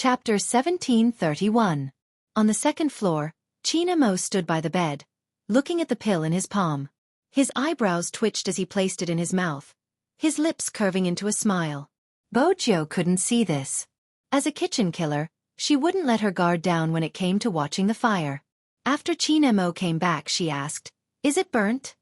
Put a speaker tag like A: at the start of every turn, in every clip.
A: Chapter 1731. On the second floor, China Mo stood by the bed, looking at the pill in his palm. His eyebrows twitched as he placed it in his mouth, his lips curving into a smile. Bojo couldn't see this. As a kitchen killer, she wouldn't let her guard down when it came to watching the fire. After China Mo came back, she asked, "Is it burnt?"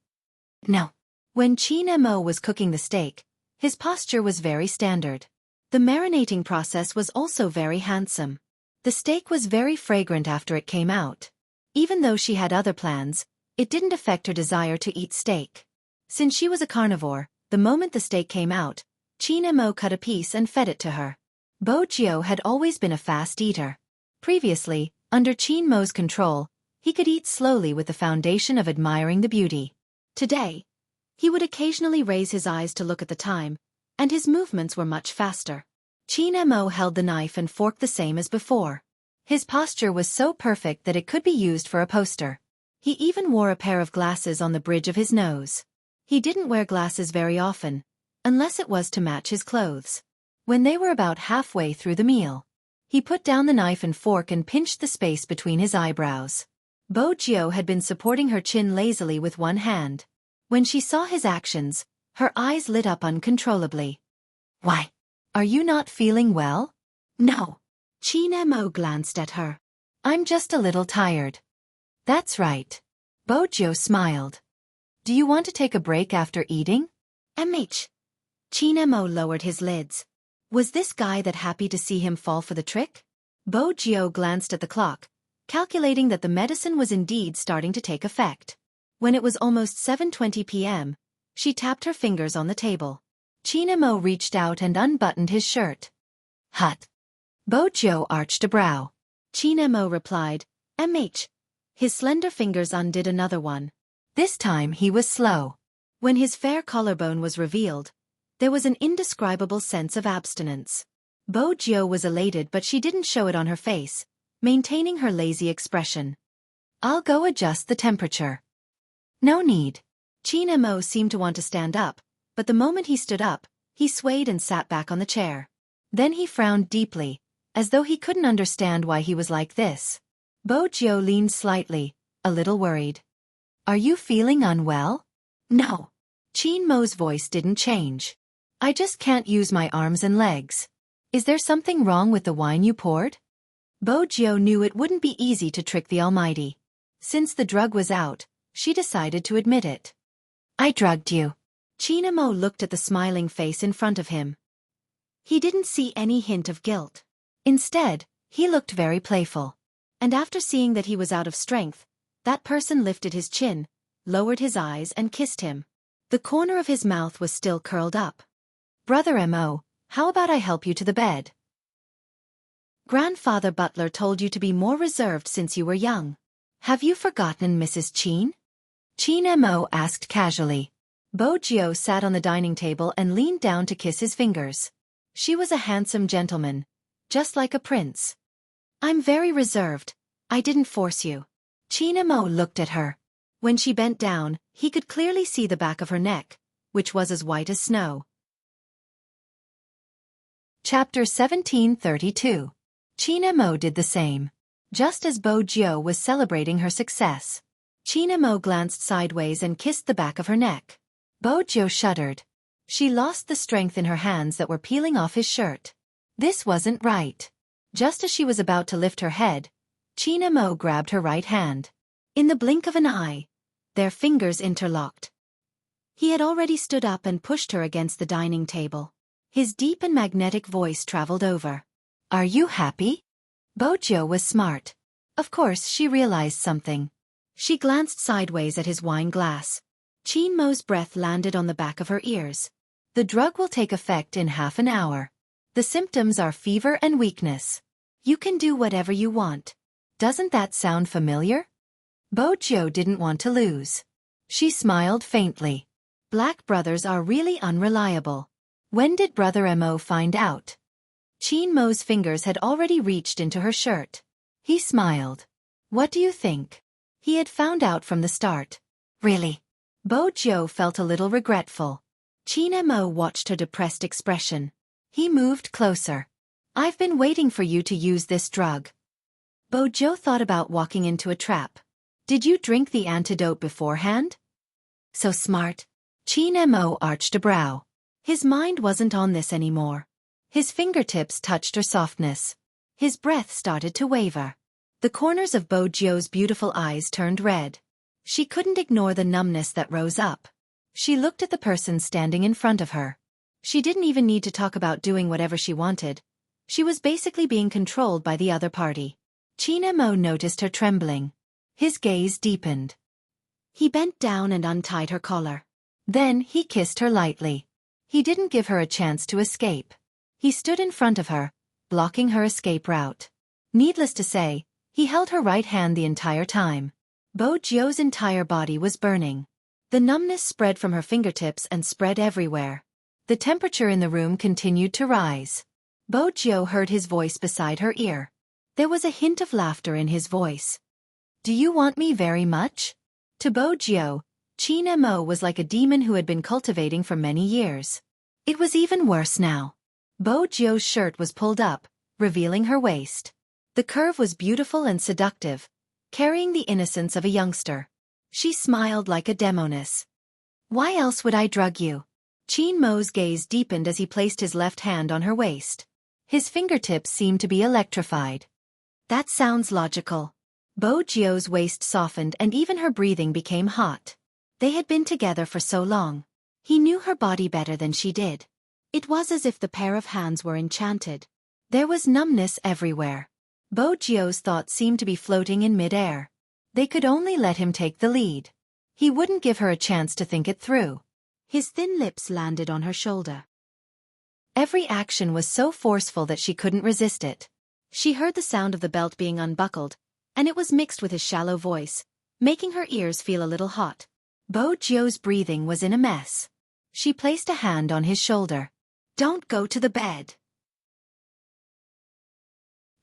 A: "No." When China Mo was cooking the steak, his posture was very standard. The marinating process was also very handsome. The steak was very fragrant after it came out. Even though she had other plans, it didn't affect her desire to eat steak. Since she was a carnivore, the moment the steak came out, China Mo cut a piece and fed it to her. Bojo had always been a fast eater. Previously, under Chin Mo's control, he could eat slowly with the foundation of admiring the beauty. Today, he would occasionally raise his eyes to look at the time, and his movements were much faster. China Mo held the knife and fork the same as before. His posture was so perfect that it could be used for a poster. He even wore a pair of glasses on the bridge of his nose. He didn't wear glasses very often, unless it was to match his clothes. When they were about halfway through the meal, he put down the knife and fork and pinched the space between his eyebrows. Bojo had been supporting her chin lazily with one hand. When she saw his actions, her eyes lit up uncontrollably. "Why? Are you not feeling well?" "No." China Mo glanced at her. "I'm just a little tired." "That's right." Bojo smiled. "Do you want to take a break after eating?" China Mo lowered his lids. Was this guy that happy to see him fall for the trick? Bojo glanced at the clock, calculating that the medicine was indeed starting to take effect. When it was almost 7:20 p.m., she tapped her fingers on the table. China Mo reached out and unbuttoned his shirt. "Hut." Bojo arched a brow. China Mo replied, "MH." His slender fingers undid another one. This time he was slow. When his fair collarbone was revealed, there was an indescribable sense of abstinence. Bojo was elated, but she didn't show it on her face, maintaining her lazy expression. "I'll go adjust the temperature." "No need." China Mo seemed to want to stand up, but the moment he stood up, he swayed and sat back on the chair. Then he frowned deeply, as though he couldn't understand why he was like this. Bojo leaned slightly, a little worried. "Are you feeling unwell?" "No." Chin Mo's voice didn't change. "I just can't use my arms and legs. Is there something wrong with the wine you poured?" Bojo knew it wouldn't be easy to trick the Almighty. Since the drug was out, she decided to admit it. "I drugged you." China Mo looked at the smiling face in front of him. He didn't see any hint of guilt. Instead, he looked very playful. And after seeing that he was out of strength, that person lifted his chin, lowered his eyes and kissed him. The corner of his mouth was still curled up. "Brother Mo, how about I help you to the bed? Grandfather Butler told you to be more reserved since you were young. Have you forgotten Mrs. Chin?" China Mo asked casually. Bojo sat on the dining table and leaned down to kiss his fingers. She was a handsome gentleman, just like a prince. "I'm very reserved. I didn't force you." China Mo looked at her. When she bent down, he could clearly see the back of her neck, which was as white as snow. Chapter 1732. China Mo did the same. Just as Bojo was celebrating her success, China Mo glanced sideways and kissed the back of her neck. Bojo shuddered. She lost the strength in her hands that were peeling off his shirt. This wasn't right. Just as she was about to lift her head, China Mo grabbed her right hand. In the blink of an eye, their fingers interlocked. He had already stood up and pushed her against the dining table. His deep and magnetic voice traveled over. "Are you happy?" Bojo was smart. Of course she realized something. She glanced sideways at his wine glass. Chin Mo's breath landed on the back of her ears. "The drug will take effect in half an hour. The symptoms are fever and weakness. You can do whatever you want. Doesn't that sound familiar?" Bojo didn't want to lose. She smiled faintly. Black brothers are really unreliable. When did Brother Mo find out? Chin Mo's fingers had already reached into her shirt. He smiled. "What do you think?" He had found out from the start. "Really?" Bojo felt a little regretful. China Mo watched her depressed expression. He moved closer. I've been waiting for you to use this drug. Bojo thought about walking into a trap. Did you drink the antidote beforehand? So smart. Qin Mo arched a brow. His mind wasn't on this anymore. His fingertips touched her softness. His breath started to waver. The corners of Bojo's beautiful eyes turned red. She couldn't ignore the numbness that rose up. She looked at the person standing in front of her. She didn't even need to talk about doing whatever she wanted. She was basically being controlled by the other party. Qin Mo noticed her trembling. His gaze deepened. He bent down and untied her collar. Then he kissed her lightly. He didn't give her a chance to escape. He stood in front of her, blocking her escape route. Needless to say, he held her right hand the entire time. Bojo's entire body was burning. The numbness spread from her fingertips and spread everywhere. The temperature in the room continued to rise. Bojo heard his voice beside her ear. There was a hint of laughter in his voice. Do you want me very much? To Bojo, Qin Mo was like a demon who had been cultivating for many years. It was even worse now. Bojo's shirt was pulled up, revealing her waist. The curve was beautiful and seductive, carrying the innocence of a youngster. She smiled like a demoness. Why else would I drug you? Qin Mo's gaze deepened as he placed his left hand on her waist. His fingertips seemed to be electrified. That sounds logical. Bojo's waist softened and even her breathing became hot. They had been together for so long. He knew her body better than she did. It was as if the pair of hands were enchanted. There was numbness everywhere. Bojo's thoughts seemed to be floating in mid-air. They could only let him take the lead. He wouldn't give her a chance to think it through. His thin lips landed on her shoulder. Every action was so forceful that she couldn't resist it. She heard the sound of the belt being unbuckled, and it was mixed with his shallow voice, making her ears feel a little hot. Bojo's breathing was in a mess. She placed a hand on his shoulder. Don't go to the bed.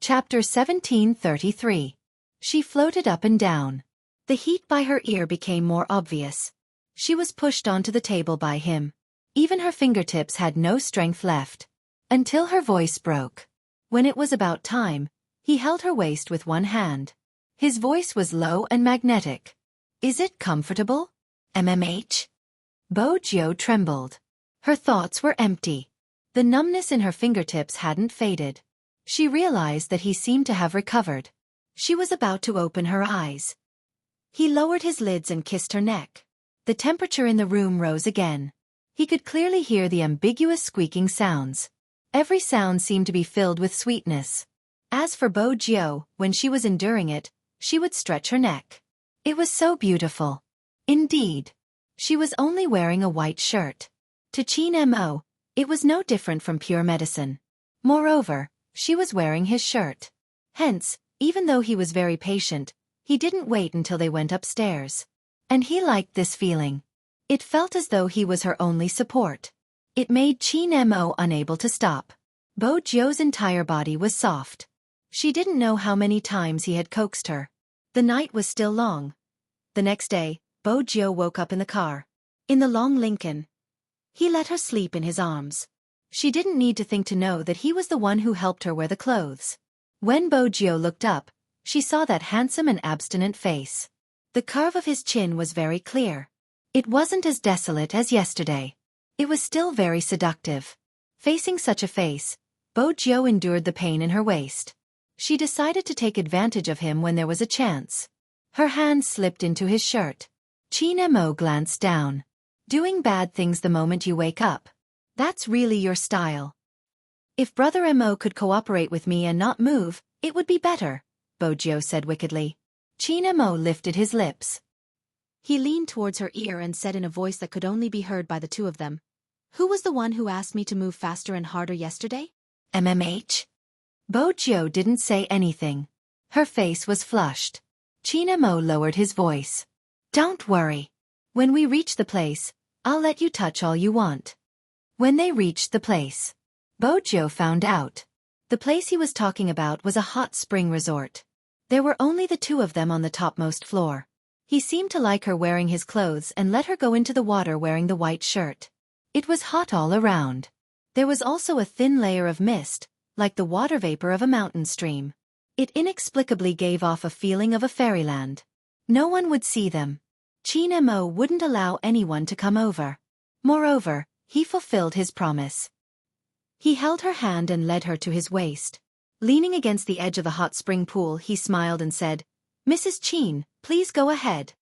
A: Chapter 1733. She floated up and down. The heat by her ear became more obvious. She was pushed onto the table by him. Even her fingertips had no strength left. Until her voice broke. When it was about time, he held her waist with one hand. His voice was low and magnetic. Is it comfortable? MMH? Bojo trembled. Her thoughts were empty. The numbness in her fingertips hadn't faded. She realized that he seemed to have recovered. She was about to open her eyes. He lowered his lids and kissed her neck. The temperature in the room rose again. He could clearly hear the ambiguous squeaking sounds. Every sound seemed to be filled with sweetness. As for Bojo, when she was enduring it, she would stretch her neck. It was so beautiful. Indeed. She was only wearing a white shirt. To Qin Mo, it was no different from pure medicine. Moreover, she was wearing his shirt. Hence, even though he was very patient, he didn't wait until they went upstairs. And he liked this feeling. It felt as though he was her only support. It made Qin Mo unable to stop. Bojo's entire body was soft. She didn't know how many times he had coaxed her. The night was still long. The next day, Bojo woke up in the car. In the long Lincoln. He let her sleep in his arms. She didn't need to think to know that he was the one who helped her wear the clothes. When Bojo looked up, she saw that handsome and abstinent face. The curve of his chin was very clear. It wasn't as desolate as yesterday. It was still very seductive. Facing such a face, Bojo endured the pain in her waist. She decided to take advantage of him when there was a chance. Her hand slipped into his shirt. Qin Mo glanced down. Doing bad things the moment you wake up. That's really your style. If Brother Mo could cooperate with me and not move, it would be better, Bojo said wickedly. Qin Mo lifted his lips. He leaned towards her ear and said in a voice that could only be heard by the two of them. Who was the one who asked me to move faster and harder yesterday? MMH? Bojo didn't say anything. Her face was flushed. Qin Mo lowered his voice. Don't worry. When we reach the place, I'll let you touch all you want. When they reached the place, Bojo found out. The place he was talking about was a hot spring resort. There were only the two of them on the topmost floor. He seemed to like her wearing his clothes and let her go into the water wearing the white shirt. It was hot all around. There was also a thin layer of mist, like the water vapor of a mountain stream. It inexplicably gave off a feeling of a fairyland. No one would see them. Qin Mo wouldn't allow anyone to come over. Moreover, he fulfilled his promise. He held her hand and led her to his waist. Leaning against the edge of the hot spring pool, he smiled and said, "Mrs. Qin, please go ahead."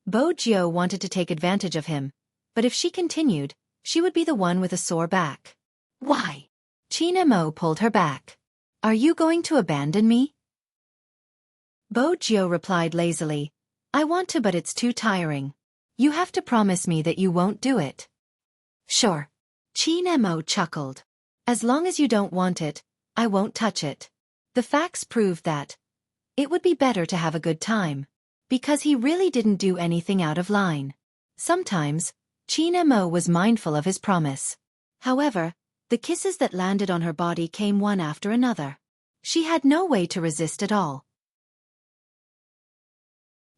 A: Bo Jiu wanted to take advantage of him, but if she continued, she would be the one with a sore back. "Why?" Qin Mo pulled her back. "Are you going to abandon me?" Bo Jiu replied lazily, "I want to, but it's too tiring. You have to promise me that you won't do it." "Sure." Qin Mo chuckled. "As long as you don't want it, I won't touch it." The facts proved that it would be better to have a good time, because he really didn't do anything out of line. Sometimes, Qin Mo was mindful of his promise. However, the kisses that landed on her body came one after another. She had no way to resist at all.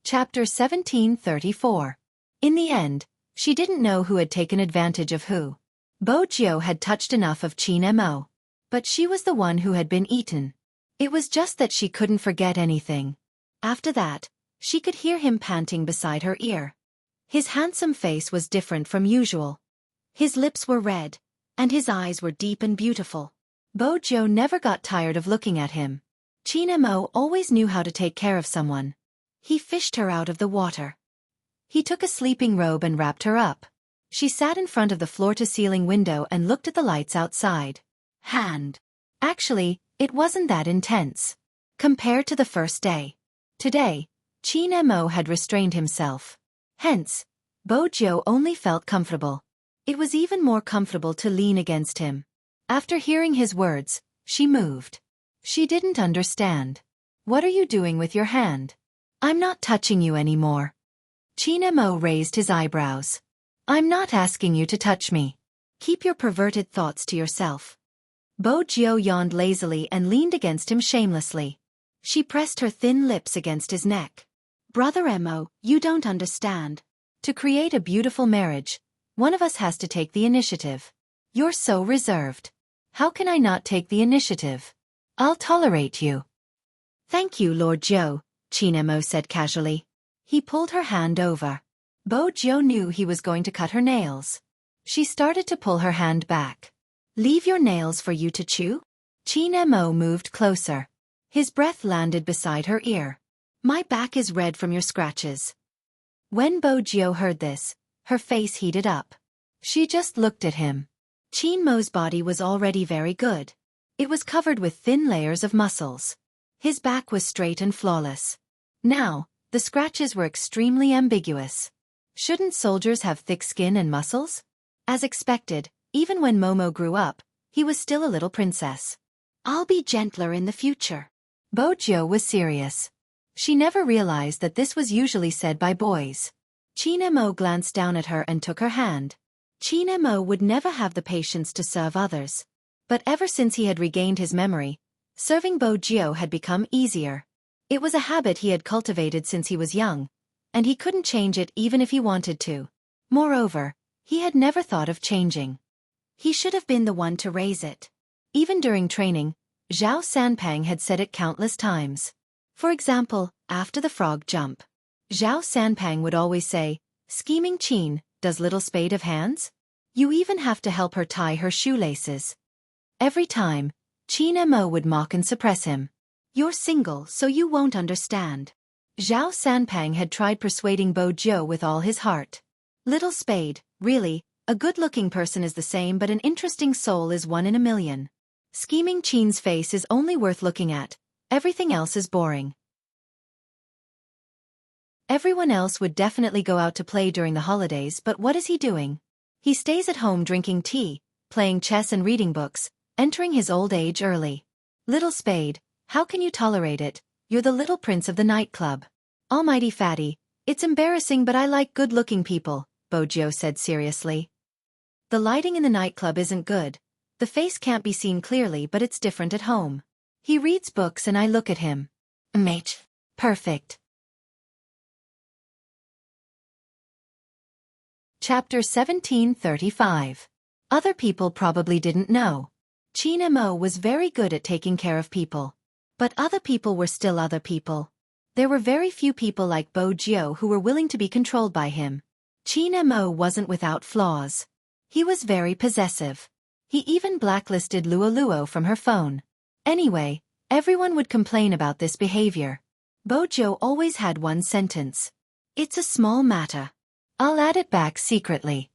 A: Chapter 1734. In the end, she didn't know who had taken advantage of who. Bo Jiu had touched enough of Qin Mo, but she was the one who had been eaten. It was just that she couldn't forget anything. After that, she could hear him panting beside her ear. His handsome face was different from usual. His lips were red, and his eyes were deep and beautiful. Bo Jiu never got tired of looking at him. Qin Mo always knew how to take care of someone. He fished her out of the water. He took a sleeping robe and wrapped her up. She sat in front of the floor-to-ceiling window and looked at the lights outside. Actually, it wasn't that intense compared to the first day. Today, Qin Mo had restrained himself. Hence, Bo Jiu only felt comfortable. It was even more comfortable to lean against him. After hearing his words, she moved. She didn't understand. "What are you doing with your hand?" "I'm not touching you anymore." Qin Mo raised his eyebrows. "I'm not asking you to touch me. Keep your perverted thoughts to yourself." Bo Jiu yawned lazily and leaned against him shamelessly. She pressed her thin lips against his neck. "Brother Mo, you don't understand. To create a beautiful marriage, one of us has to take the initiative. You're so reserved. How can I not take the initiative? I'll tolerate you." "Thank you, Lord Jiu," Qin Mo said casually. He pulled her hand over. Bo Jiu knew he was going to cut her nails. She started to pull her hand back. "Leave your nails for you to chew?" Qin Mo moved closer. His breath landed beside her ear. "My back is red from your scratches." When Bo Jiu heard this, her face heated up. She just looked at him. Qin Mo's body was already very good. It was covered with thin layers of muscles. His back was straight and flawless. Now, the scratches were extremely ambiguous. Shouldn't soldiers have thick skin and muscles? As expected, even when Momo grew up, he was still a little princess. "I'll be gentler in the future." Bo Jiu was serious. She never realized that this was usually said by boys. Qin Mo glanced down at her and took her hand. Qin Mo would never have the patience to serve others. But ever since he had regained his memory, serving Bo Jiu had become easier. It was a habit he had cultivated since he was young, and he couldn't change it even if he wanted to. Moreover, he had never thought of changing. He should have been the one to raise it. Even during training, Zhao Sanpang had said it countless times. For example, after the frog jump, Zhao Sanpang would always say, "Scheming Qin, does little spade have hands? You even have to help her tie her shoelaces." Every time, Qin Mo would mock and suppress him. "You're single, so you won't understand." Zhao Sanpang had tried persuading Bo Jiu with all his heart. "Little spade, really, a good-looking person is the same, but an interesting soul is one in a million. Scheming Qin's face is only worth looking at. Everything else is boring." Everyone else would definitely go out to play during the holidays, but what is he doing? He stays at home drinking tea, playing chess and reading books, entering his old age early. "Little spade, how can you tolerate it? You're the little prince of the nightclub." "Almighty fatty, it's embarrassing, but I like good-looking people," Bo Jiu said seriously. "The lighting in the nightclub isn't good. The face can't be seen clearly, but it's different at home. He reads books and I look at him. Mate. Perfect." Chapter 1735. Other people probably didn't know. China Mo was very good at taking care of people. But other people were still other people. There were very few people like Bo Jiu who were willing to be controlled by him. China Mo wasn't without flaws. He was very possessive. He even blacklisted Luo Luo from her phone. Anyway, everyone would complain about this behavior. Bo Jiu always had one sentence. It's a small matter. I'll add it back secretly.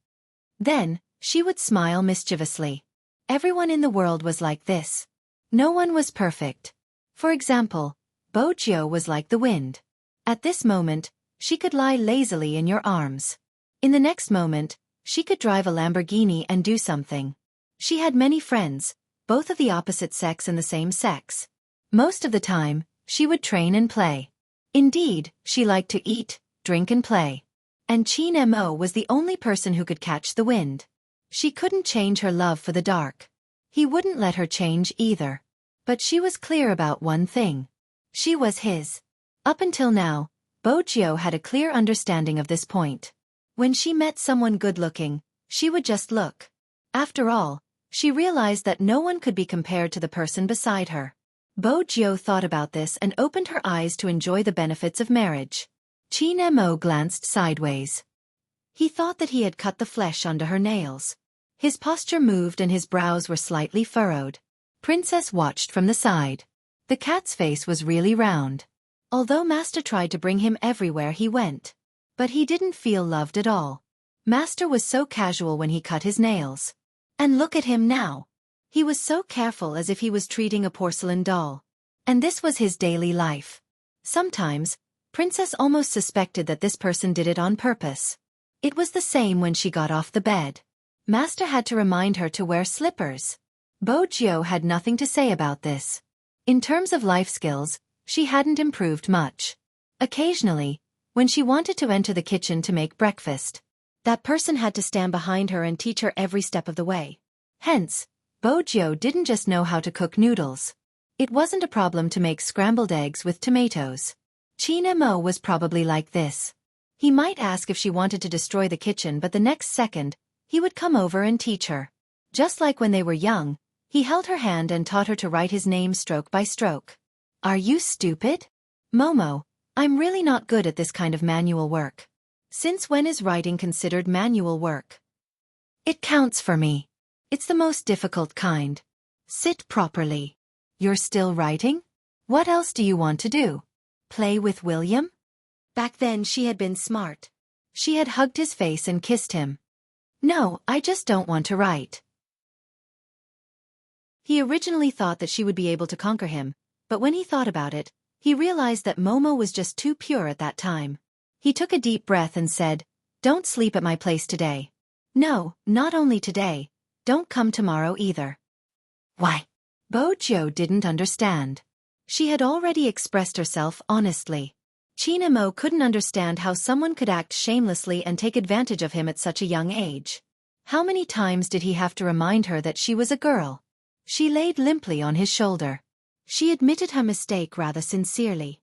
A: Then, she would smile mischievously. Everyone in the world was like this. No one was perfect. For example, Bo Jiu was like the wind. At this moment, she could lie lazily in your arms. In the next moment, she could drive a Lamborghini and do something. She had many friends, both of the opposite sex and the same sex. Most of the time, she would train and play. Indeed, she liked to eat, drink and play. And Qin Mo was the only person who could catch the wind. She couldn't change her love for the dark. He wouldn't let her change either. But she was clear about one thing. She was his. Up until now, Bo Jiu had a clear understanding of this point. When she met someone good-looking, she would just look. After all, she realized that no one could be compared to the person beside her. Bo Jiu thought about this and opened her eyes to enjoy the benefits of marriage. Qin Mo glanced sideways. He thought that he had cut the flesh under her nails. His posture moved and his brows were slightly furrowed. Princess watched from the side. The cat's face was really round. Although Master tried to bring him everywhere he went. But he didn't feel loved at all. Master was so casual when he cut his nails. And look at him now. He was so careful as if he was treating a porcelain doll. And this was his daily life. Sometimes, Princess almost suspected that this person did it on purpose. It was the same when she got off the bed. Master had to remind her to wear slippers. Bo Jiu had nothing to say about this. In terms of life skills, she hadn't improved much. Occasionally, when she wanted to enter the kitchen to make breakfast, that person had to stand behind her and teach her every step of the way. Hence, Bo Jiu didn't just know how to cook noodles. It wasn't a problem to make scrambled eggs with tomatoes. Qin Mo was probably like this. He might ask if she wanted to destroy the kitchen, but the next second, he would come over and teach her. Just like when they were young, he held her hand and taught her to write his name stroke by stroke. Are you stupid? Momo, I'm really not good at this kind of manual work. Since when is writing considered manual work? It counts for me. It's the most difficult kind. Sit properly. You're still writing? What else do you want to do? Play with William? Back then she had been smart. She had hugged his face and kissed him. No, I just don't want to write. He originally thought that she would be able to conquer him, but when he thought about it, he realized that Momo was just too pure at that time. He took a deep breath and said, "Don't sleep at my place today." No, not only today. Don't come tomorrow either. Why? Bo Jiu didn't understand. She had already expressed herself honestly. Qin Mo couldn't understand how someone could act shamelessly and take advantage of him at such a young age. How many times did he have to remind her that she was a girl? She laid limply on his shoulder. She admitted her mistake rather sincerely.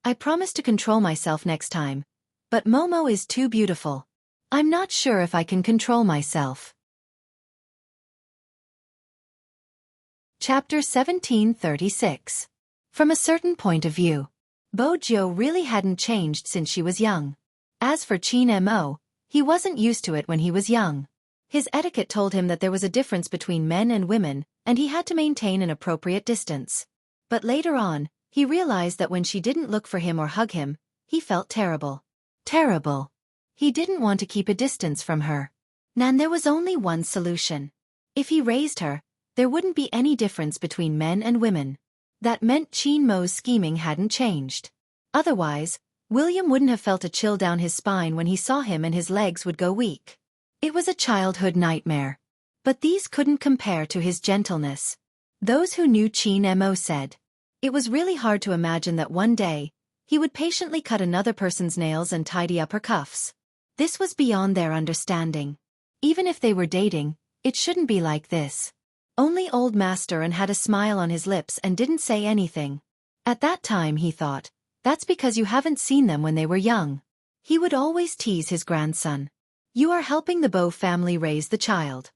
A: I promise to control myself next time, but Momo is too beautiful. I'm not sure if I can control myself. Chapter 1736. From a certain point of view, Bo Jiu really hadn't changed since she was young. As for Qin Mo, he wasn't used to it when he was young. His etiquette told him that there was a difference between men and women, and he had to maintain an appropriate distance. But later on, he realized that when she didn't look for him or hug him, he felt terrible. Terrible. He didn't want to keep a distance from her. And there was only one solution. If he raised her, there wouldn't be any difference between men and women. That meant Qin Mo's scheming hadn't changed. Otherwise, William wouldn't have felt a chill down his spine when he saw him and his legs would go weak. It was a childhood nightmare. But these couldn't compare to his gentleness. Those who knew Qin Mo said, it was really hard to imagine that one day, he would patiently cut another person's nails and tidy up her cuffs. This was beyond their understanding. Even if they were dating, it shouldn't be like this. Only old Master and had a smile on his lips and didn't say anything. At that time he thought, that's because you haven't seen them when they were young. He would always tease his grandson. You are helping the Bo family raise the child.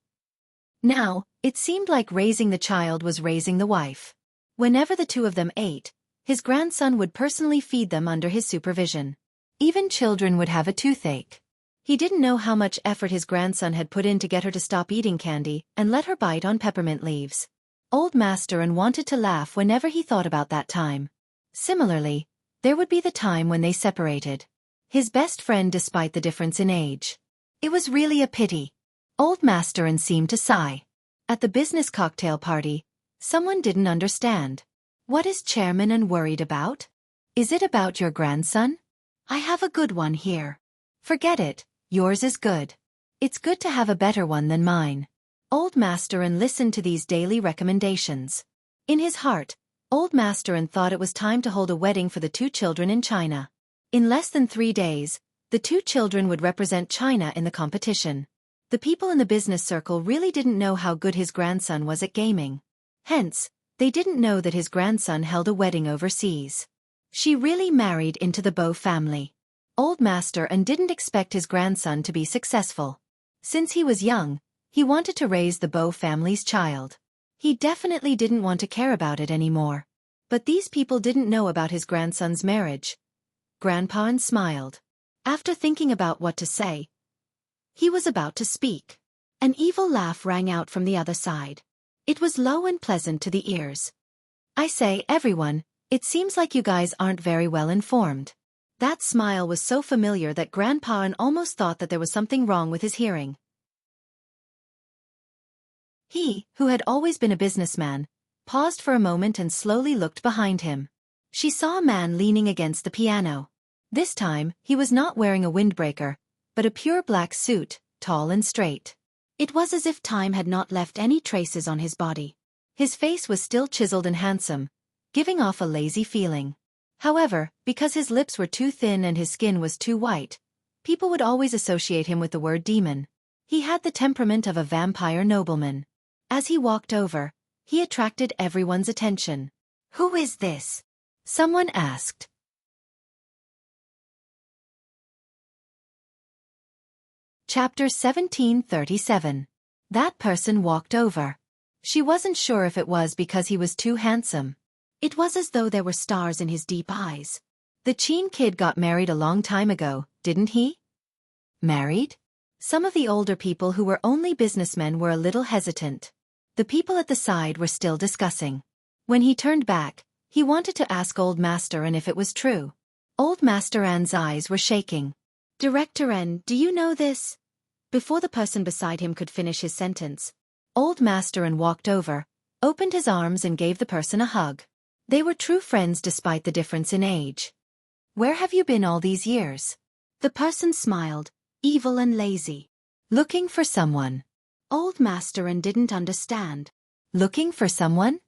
A: Now, it seemed like raising the child was raising the wife. Whenever the two of them ate, his grandson would personally feed them under his supervision. Even children would have a toothache. He didn't know how much effort his grandson had put in to get her to stop eating candy and let her bite on peppermint leaves. Old Master and wanted to laugh whenever he thought about that time. Similarly, there would be the time when they separated. His best friend despite the difference in age. It was really a pity. Old Master and seemed to sigh. At the business cocktail party, someone didn't understand. What is Chairman and worried about? Is it about your grandson? I have a good one here. Forget it, yours is good. It's good to have a better one than mine. Old Master and listened to these daily recommendations. In his heart, Old Master and thought it was time to hold a wedding for the two children in China. In less than 3 days, the two children would represent China in the competition. The people in the business circle really didn't know how good his grandson was at gaming. Hence, they didn't know that his grandson held a wedding overseas. She really married into the Bo family. Old Master and didn't expect his grandson to be successful. Since he was young, he wanted to raise the Bo family's child. He definitely didn't want to care about it anymore. But these people didn't know about his grandson's marriage. Grandpa smiled. After thinking about what to say, he was about to speak. An evil laugh rang out from the other side. It was low and pleasant to the ears. I say, everyone, it seems like you guys aren't very well informed. That smile was so familiar that Grandpa almost thought that there was something wrong with his hearing. He, who had always been a businessman, paused for a moment and slowly looked behind him. She saw a man leaning against the piano. This time, he was not wearing a windbreaker, but a pure black suit, tall and straight. It was as if time had not left any traces on his body. His face was still chiseled and handsome, giving off a lazy feeling. However, because his lips were too thin and his skin was too white, people would always associate him with the word demon. He had the temperament of a vampire nobleman. As he walked over, he attracted everyone's attention. "Who is this?" someone asked. Chapter 1737. That person walked over. She wasn't sure if it was because he was too handsome. It was as though there were stars in his deep eyes. The Chin kid got married a long time ago, didn't he? Married? Some of the older people who were only businessmen were a little hesitant. The people at the side were still discussing. When he turned back, he wanted to ask Old Master N if it was true. Old Master N's eyes were shaking. "Director N, do you know this?" Before the person beside him could finish his sentence, Old Master N walked over, opened his arms and gave the person a hug. They were true friends despite the difference in age. "Where have you been all these years?" The person smiled, evil and lazy. "Looking for someone." Old Master N didn't understand. "Looking for someone?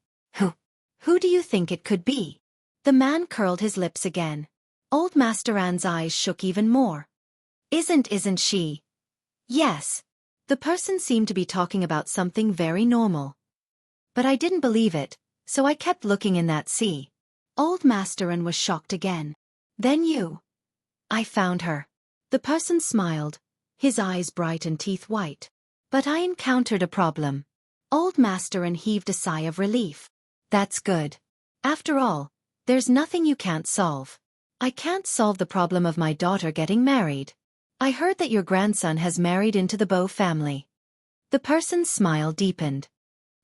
A: Who do you think it could be?" The man curled his lips again. Old Master N's eyes shook even more. Isn't she?" "Yes." The person seemed to be talking about something very normal. "But I didn't believe it, so I kept looking in that sea." Old Master N was shocked again. "Then you?" "I found her." The person smiled, his eyes bright and teeth white. "But I encountered a problem." Old Master N heaved a sigh of relief. "That's good. After all, there's nothing you can't solve." "I can't solve the problem of my daughter getting married. I heard that your grandson has married into the Bo family." The person's smile deepened.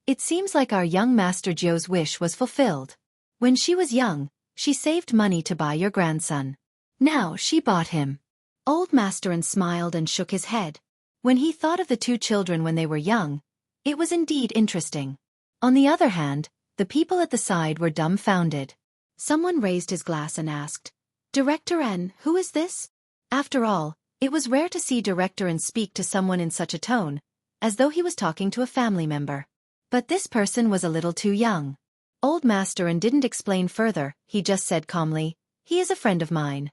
A: "It seems like our young Master Joe's wish was fulfilled. When she was young, she saved money to buy your grandson. Now she bought him." Old Master N smiled and shook his head. When he thought of the two children when they were young, it was indeed interesting. On the other hand, the people at the side were dumbfounded. Someone raised his glass and asked, "Director N, who is this?" After all, it was rare to see Director N speak to someone in such a tone, as though he was talking to a family member. But this person was a little too young. Old Master N didn't explain further, he just said calmly, "He is a friend of mine."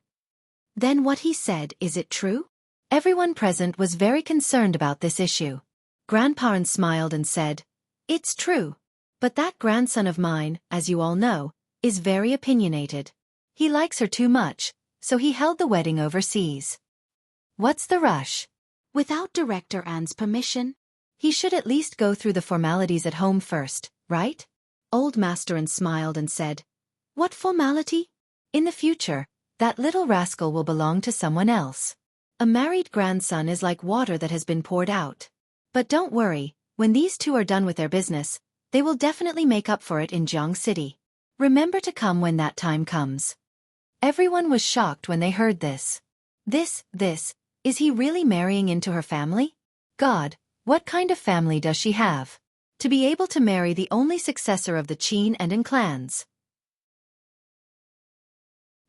A: Then what he said, is it true? Everyone present was very concerned about this issue. Grandpa N smiled and said, "It's true. But that grandson of mine, as you all know, is very opinionated. He likes her too much, so he held the wedding overseas." "What's the rush?" "Without Director N's permission?" He should at least go through the formalities at home first, right? Old Masterin smiled and said, "What formality? In the future, that little rascal will belong to someone else. A married grandson is like water that has been poured out. But don't worry, when these two are done with their business, they will definitely make up for it in Jiang City. Remember to come when that time comes." Everyone was shocked when they heard this. Is he really marrying into her family? God, what kind of family does she have? To be able to marry the only successor of the Qin and An clans.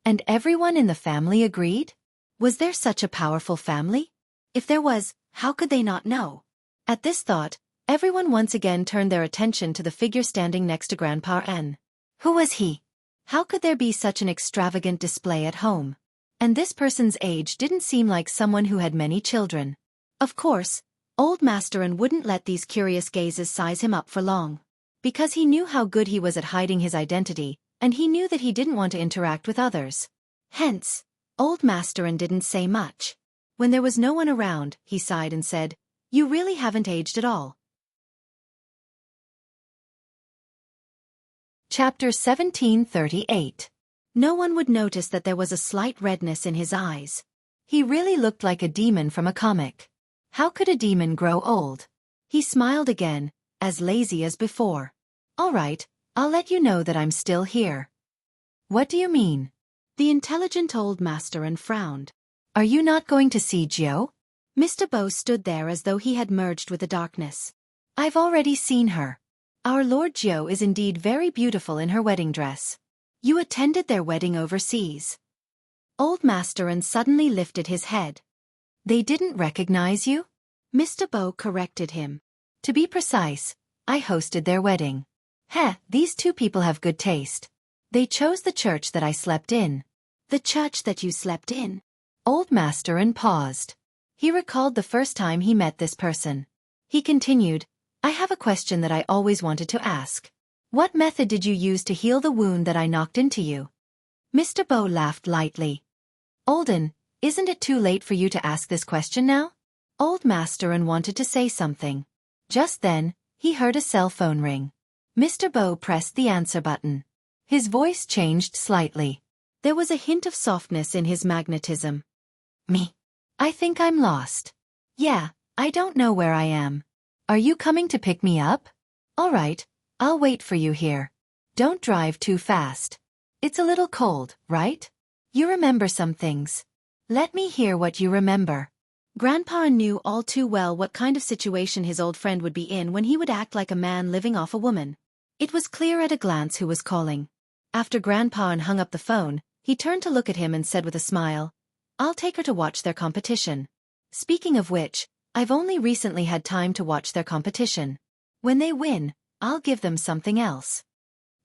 A: And everyone in the family agreed? Was there such a powerful family? If there was, how could they not know? At this thought, everyone once again turned their attention to the figure standing next to Grandpa N. Who was he? How could there be such an extravagant display at home? And this person's age didn't seem like someone who had many children. Of course, Old Masterin wouldn't let these curious gazes size him up for long. Because he knew how good he was at hiding his identity, and he knew that he didn't want to interact with others. Hence, Old Masterin didn't say much. When there was no one around, he sighed and said, "You really haven't aged at all." Chapter 1738. No one would notice that there was a slight redness in his eyes. He really looked like a demon from a comic. How could a demon grow old? He smiled again, as lazy as before. "All right, I'll let you know that I'm still here." "What do you mean?" The intelligent Old Masterin frowned. "Are you not going to see Jiao?" Mr. Bo stood there as though he had merged with the darkness. "I've already seen her. Our Lord Jiao is indeed very beautiful in her wedding dress. You attended their wedding overseas." Old Masterin suddenly lifted his head. "They didn't recognize you?" Mr. Bo corrected him. "To be precise, I hosted their wedding." These two people have good taste. They chose the church that I slept in." "The church that you slept in?" Old Masterin paused. He recalled the first time he met this person. He continued, "I have a question that I always wanted to ask. What method did you use to heal the wound that I knocked into you?" Mr. Bo laughed lightly. "Olden, isn't it too late for you to ask this question now?" Old Masterin wanted to say something. Just then, he heard a cell phone ring. Mr. Bo pressed the answer button. His voice changed slightly. There was a hint of softness in his magnetism. "Me? I think I'm lost. Yeah, I don't know where I am. Are you coming to pick me up? All right, I'll wait for you here. Don't drive too fast. It's a little cold, right? You remember some things. Let me hear what you remember." Grandpa knew all too well what kind of situation his old friend would be in when he would act like a man living off a woman. It was clear at a glance who was calling. After Grandpa hung up the phone, he turned to look at him and said with a smile, "I'll take her to watch their competition. Speaking of which, I've only recently had time to watch their competition. When they win, I'll give them something else."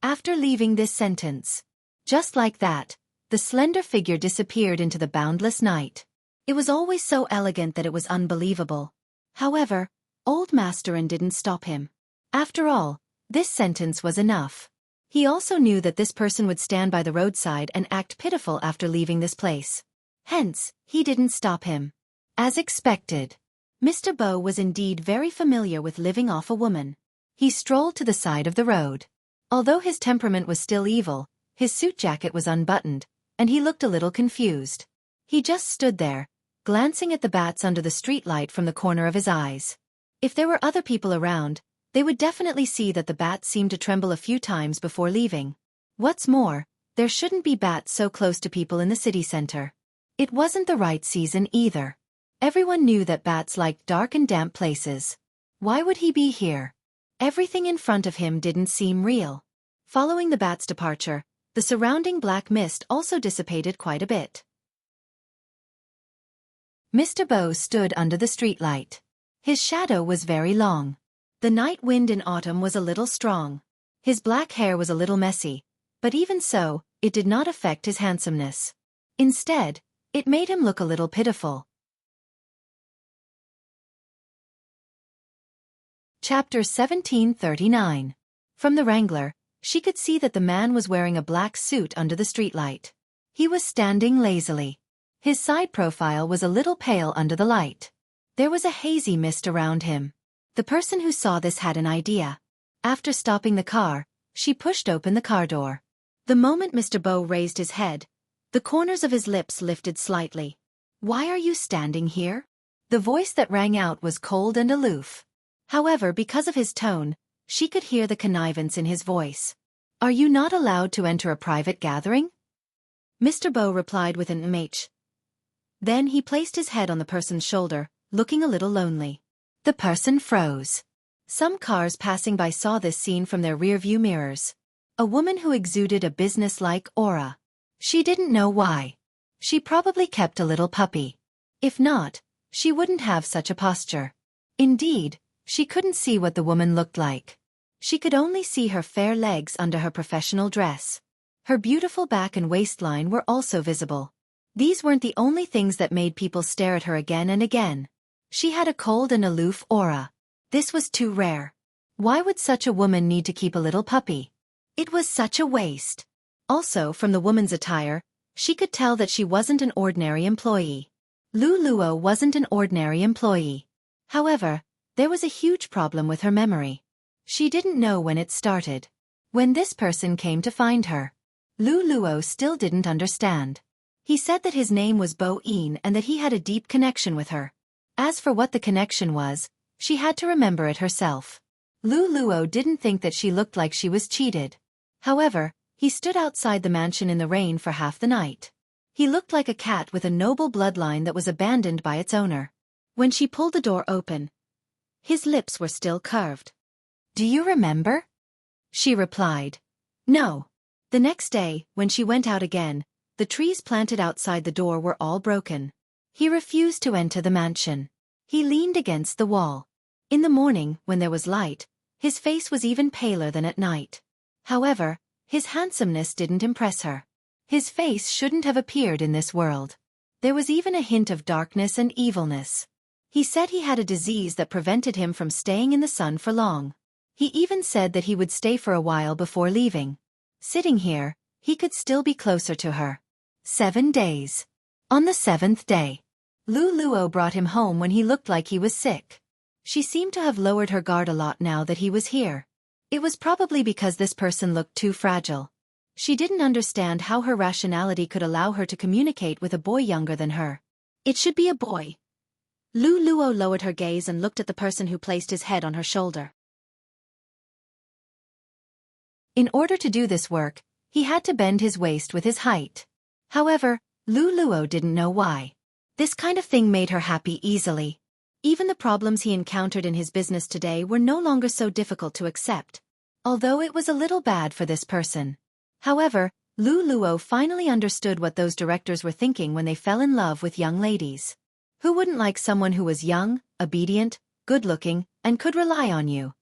A: After leaving this sentence, just like that, the slender figure disappeared into the boundless night. It was always so elegant that it was unbelievable. However, Old Masterin didn't stop him. After all, this sentence was enough. He also knew that this person would stand by the roadside and act pitiful after leaving this place. Hence, he didn't stop him. As expected, Mr. Bo was indeed very familiar with living off a woman. He strolled to the side of the road. Although his temperament was still evil, his suit jacket was unbuttoned, and he looked a little confused. He just stood there, glancing at the bats under the streetlight from the corner of his eyes. If there were other people around, they would definitely see that the bats seemed to tremble a few times before leaving. What's more, there shouldn't be bats so close to people in the city center. It wasn't the right season either. Everyone knew that bats liked dark and damp places. Why would he be here? Everything in front of him didn't seem real. Following the bat's departure, the surrounding black mist also dissipated quite a bit. Mr. Bo stood under the streetlight. His shadow was very long. The night wind in autumn was a little strong. His black hair was a little messy, but even so, it did not affect his handsomeness. Instead, it made him look a little pitiful. Chapter 1739. From the Wrangler, she could see that the man was wearing a black suit under the streetlight. He was standing lazily. His side profile was a little pale under the light. There was a hazy mist around him. The person who saw this had an idea. After stopping the car, she pushed open the car door. The moment Mr. Bo raised his head, the corners of his lips lifted slightly. "Why are you standing here?" The voice that rang out was cold and aloof. However, because of his tone, she could hear the connivance in his voice. "Are you not allowed to enter a private gathering?" Mr. Bo replied with an mh. Then he placed his head on the person's shoulder, looking a little lonely. The person froze. Some cars passing by saw this scene from their rear-view mirrors. A woman who exuded a business-like aura. She didn't know why. She probably kept a little puppy. If not, she wouldn't have such a posture. Indeed, she couldn't see what the woman looked like. She could only see her fair legs under her professional dress. Her beautiful back and waistline were also visible. These weren't the only things that made people stare at her again and again. She had a cold and aloof aura. This was too rare. Why would such a woman need to keep a little puppy? It was such a waste. Also, from the woman's attire, she could tell that she wasn't an ordinary employee. Lu Luo wasn't an ordinary employee. However, there was a huge problem with her memory. She didn't know when it started. When this person came to find her. Lu Luo still didn't understand. He said that his name was Bo Yin and that he had a deep connection with her. As for what the connection was, she had to remember it herself. Lu Luo didn't think that she looked like she was cheated. However, he stood outside the mansion in the rain for half the night. He looked like a cat with a noble bloodline that was abandoned by its owner. When she pulled the door open, his lips were still curved. "Do you remember?" She replied, "No." The next day, when she went out again, the trees planted outside the door were all broken. He refused to enter the mansion. He leaned against the wall. In the morning, when there was light, his face was even paler than at night. However, his handsomeness didn't impress her. His face shouldn't have appeared in this world. There was even a hint of darkness and evilness. He said he had a disease that prevented him from staying in the sun for long. He even said that he would stay for a while before leaving. Sitting here, he could still be closer to her. 7 days. On the 7th day, Lu Luo brought him home when he looked like he was sick. She seemed to have lowered her guard a lot now that he was here. It was probably because this person looked too fragile. She didn't understand how her rationality could allow her to communicate with a boy younger than her. It should be a boy. Lu Luo lowered her gaze and looked at the person who placed his head on her shoulder. In order to do this work, he had to bend his waist with his height. However, Lu Luo didn't know why. This kind of thing made her happy easily. Even the problems he encountered in his business today were no longer so difficult to accept. Although it was a little bad for this person. However, Lu Luo finally understood what those directors were thinking when they fell in love with young ladies. Who wouldn't like someone who was young, obedient, good-looking, and could rely on you?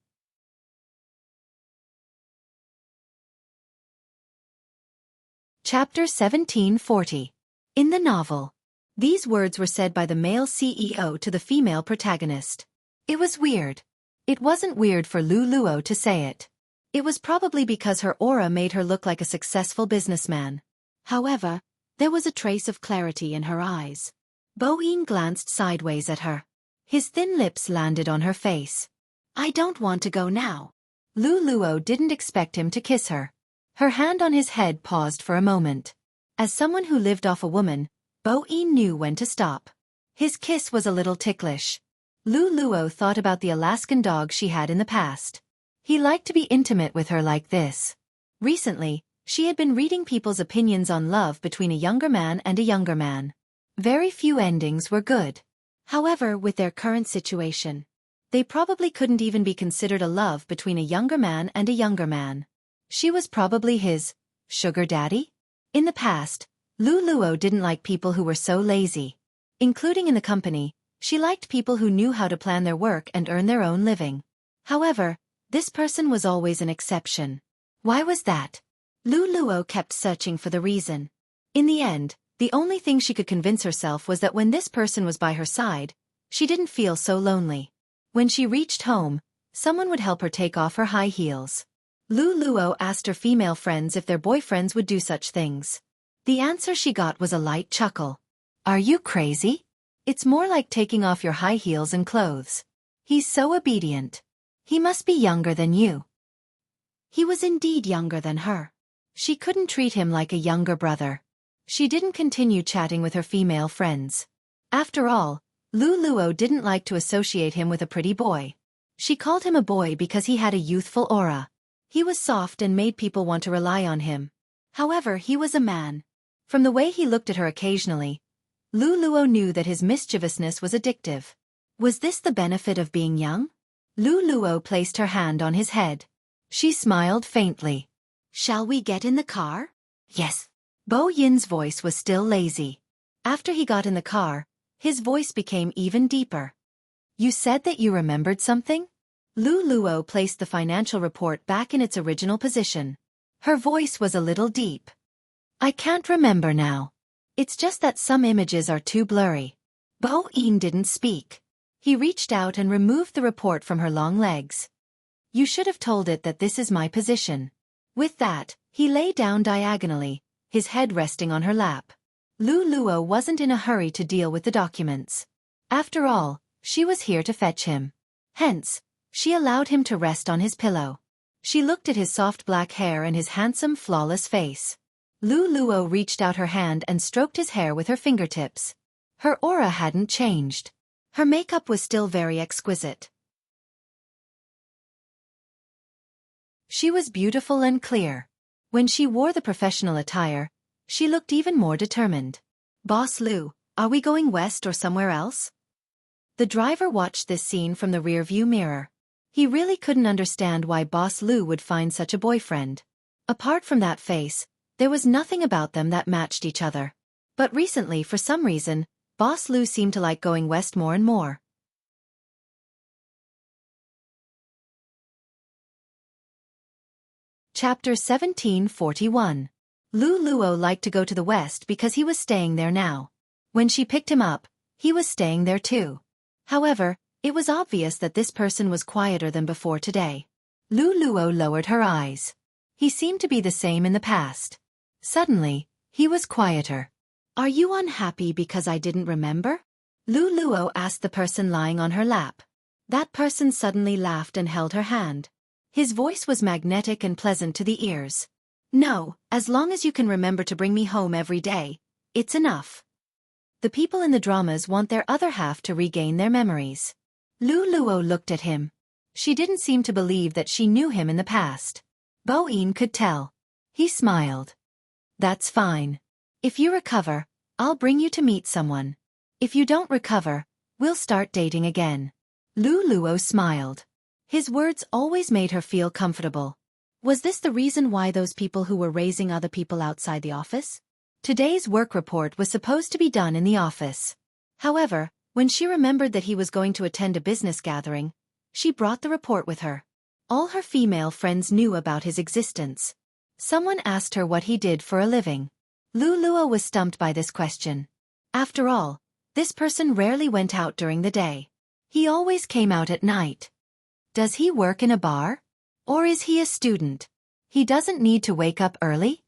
A: Chapter 1740. In the novel. These words were said by the male CEO to the female protagonist. It was weird. It wasn't weird for Lu Luo to say it. It was probably because her aura made her look like a successful businessman. However, there was a trace of clarity in her eyes. Bo Yin glanced sideways at her. His thin lips landed on her face. "I don't want to go now." Lu Luo didn't expect him to kiss her. Her hand on his head paused for a moment. As someone who lived off a woman, Bo Yin knew when to stop. His kiss was a little ticklish. Lu Luo thought about the Alaskan dog she had in the past. He liked to be intimate with her like this. Recently, she had been reading people's opinions on love between a younger man and a younger man. Very few endings were good. However, with their current situation, they probably couldn't even be considered a love between a younger man and a younger man. She was probably his sugar daddy? In the past, Lu Luo didn't like people who were so lazy. Including in the company, she liked people who knew how to plan their work and earn their own living. However, this person was always an exception. Why was that? Lu Luo kept searching for the reason. In the end, the only thing she could convince herself was that when this person was by her side, she didn't feel so lonely. When she reached home, someone would help her take off her high heels. Lu Luo asked her female friends if their boyfriends would do such things. The answer she got was a light chuckle. "Are you crazy? It's more like taking off your high heels and clothes." He's so obedient. He must be younger than you. He was indeed younger than her. She couldn't treat him like a younger brother. She didn't continue chatting with her female friends. After all, Lu Luo didn't like to associate him with a pretty boy. She called him a boy because he had a youthful aura. He was soft and made people want to rely on him. However, he was a man. From the way he looked at her occasionally, Lu Luo knew that his mischievousness was addictive. Was this the benefit of being young? Lu Luo placed her hand on his head. She smiled faintly. Shall we get in the car? Yes. Bo Yin's voice was still lazy. After he got in the car, his voice became even deeper. You said that you remembered something? Lu Luo placed the financial report back in its original position. Her voice was a little deep. I can't remember now. It's just that some images are too blurry. Bo Yin didn't speak. He reached out and removed the report from her long legs. You should have told it that this is my position. With that, he lay down diagonally, his head resting on her lap. Lu Luo wasn't in a hurry to deal with the documents. After all, she was here to fetch him. Hence, she allowed him to rest on his pillow. She looked at his soft black hair and his handsome, flawless face. Lu Luo reached out her hand and stroked his hair with her fingertips. Her aura hadn't changed. Her makeup was still very exquisite. She was beautiful and clear. When she wore the professional attire, she looked even more determined. Boss Lu, are we going west or somewhere else? The driver watched this scene from the rearview mirror. He really couldn't understand why Boss Lu would find such a boyfriend. Apart from that face, there was nothing about them that matched each other. But recently, for some reason, Boss Lu seemed to like going west more and more. Chapter 1741. Lu Luo liked to go to the west because he was staying there now. When she picked him up, he was staying there too. However, it was obvious that this person was quieter than before today. Lu Luo lowered her eyes. He seemed to be the same in the past. Suddenly, he was quieter. Are you unhappy because I didn't remember? Lu Luo asked the person lying on her lap. That person suddenly laughed and held her hand. His voice was magnetic and pleasant to the ears. No, as long as you can remember to bring me home every day, it's enough. The people in the dramas want their other half to regain their memories. Lu Luo looked at him. She didn't seem to believe that she knew him in the past. Bo Yin could tell. He smiled. That's fine. If you recover, I'll bring you to meet someone. If you don't recover, we'll start dating again. Lu Luo smiled. His words always made her feel comfortable. Was this the reason why those people who were raising other people outside the office? Today's work report was supposed to be done in the office. However, when she remembered that he was going to attend a business gathering, she brought the report with her. All her female friends knew about his existence. Someone asked her what he did for a living. Lu Luo was stumped by this question. After all, this person rarely went out during the day. He always came out at night. Does he work in a bar? Or is he a student? He doesn't need to wake up early?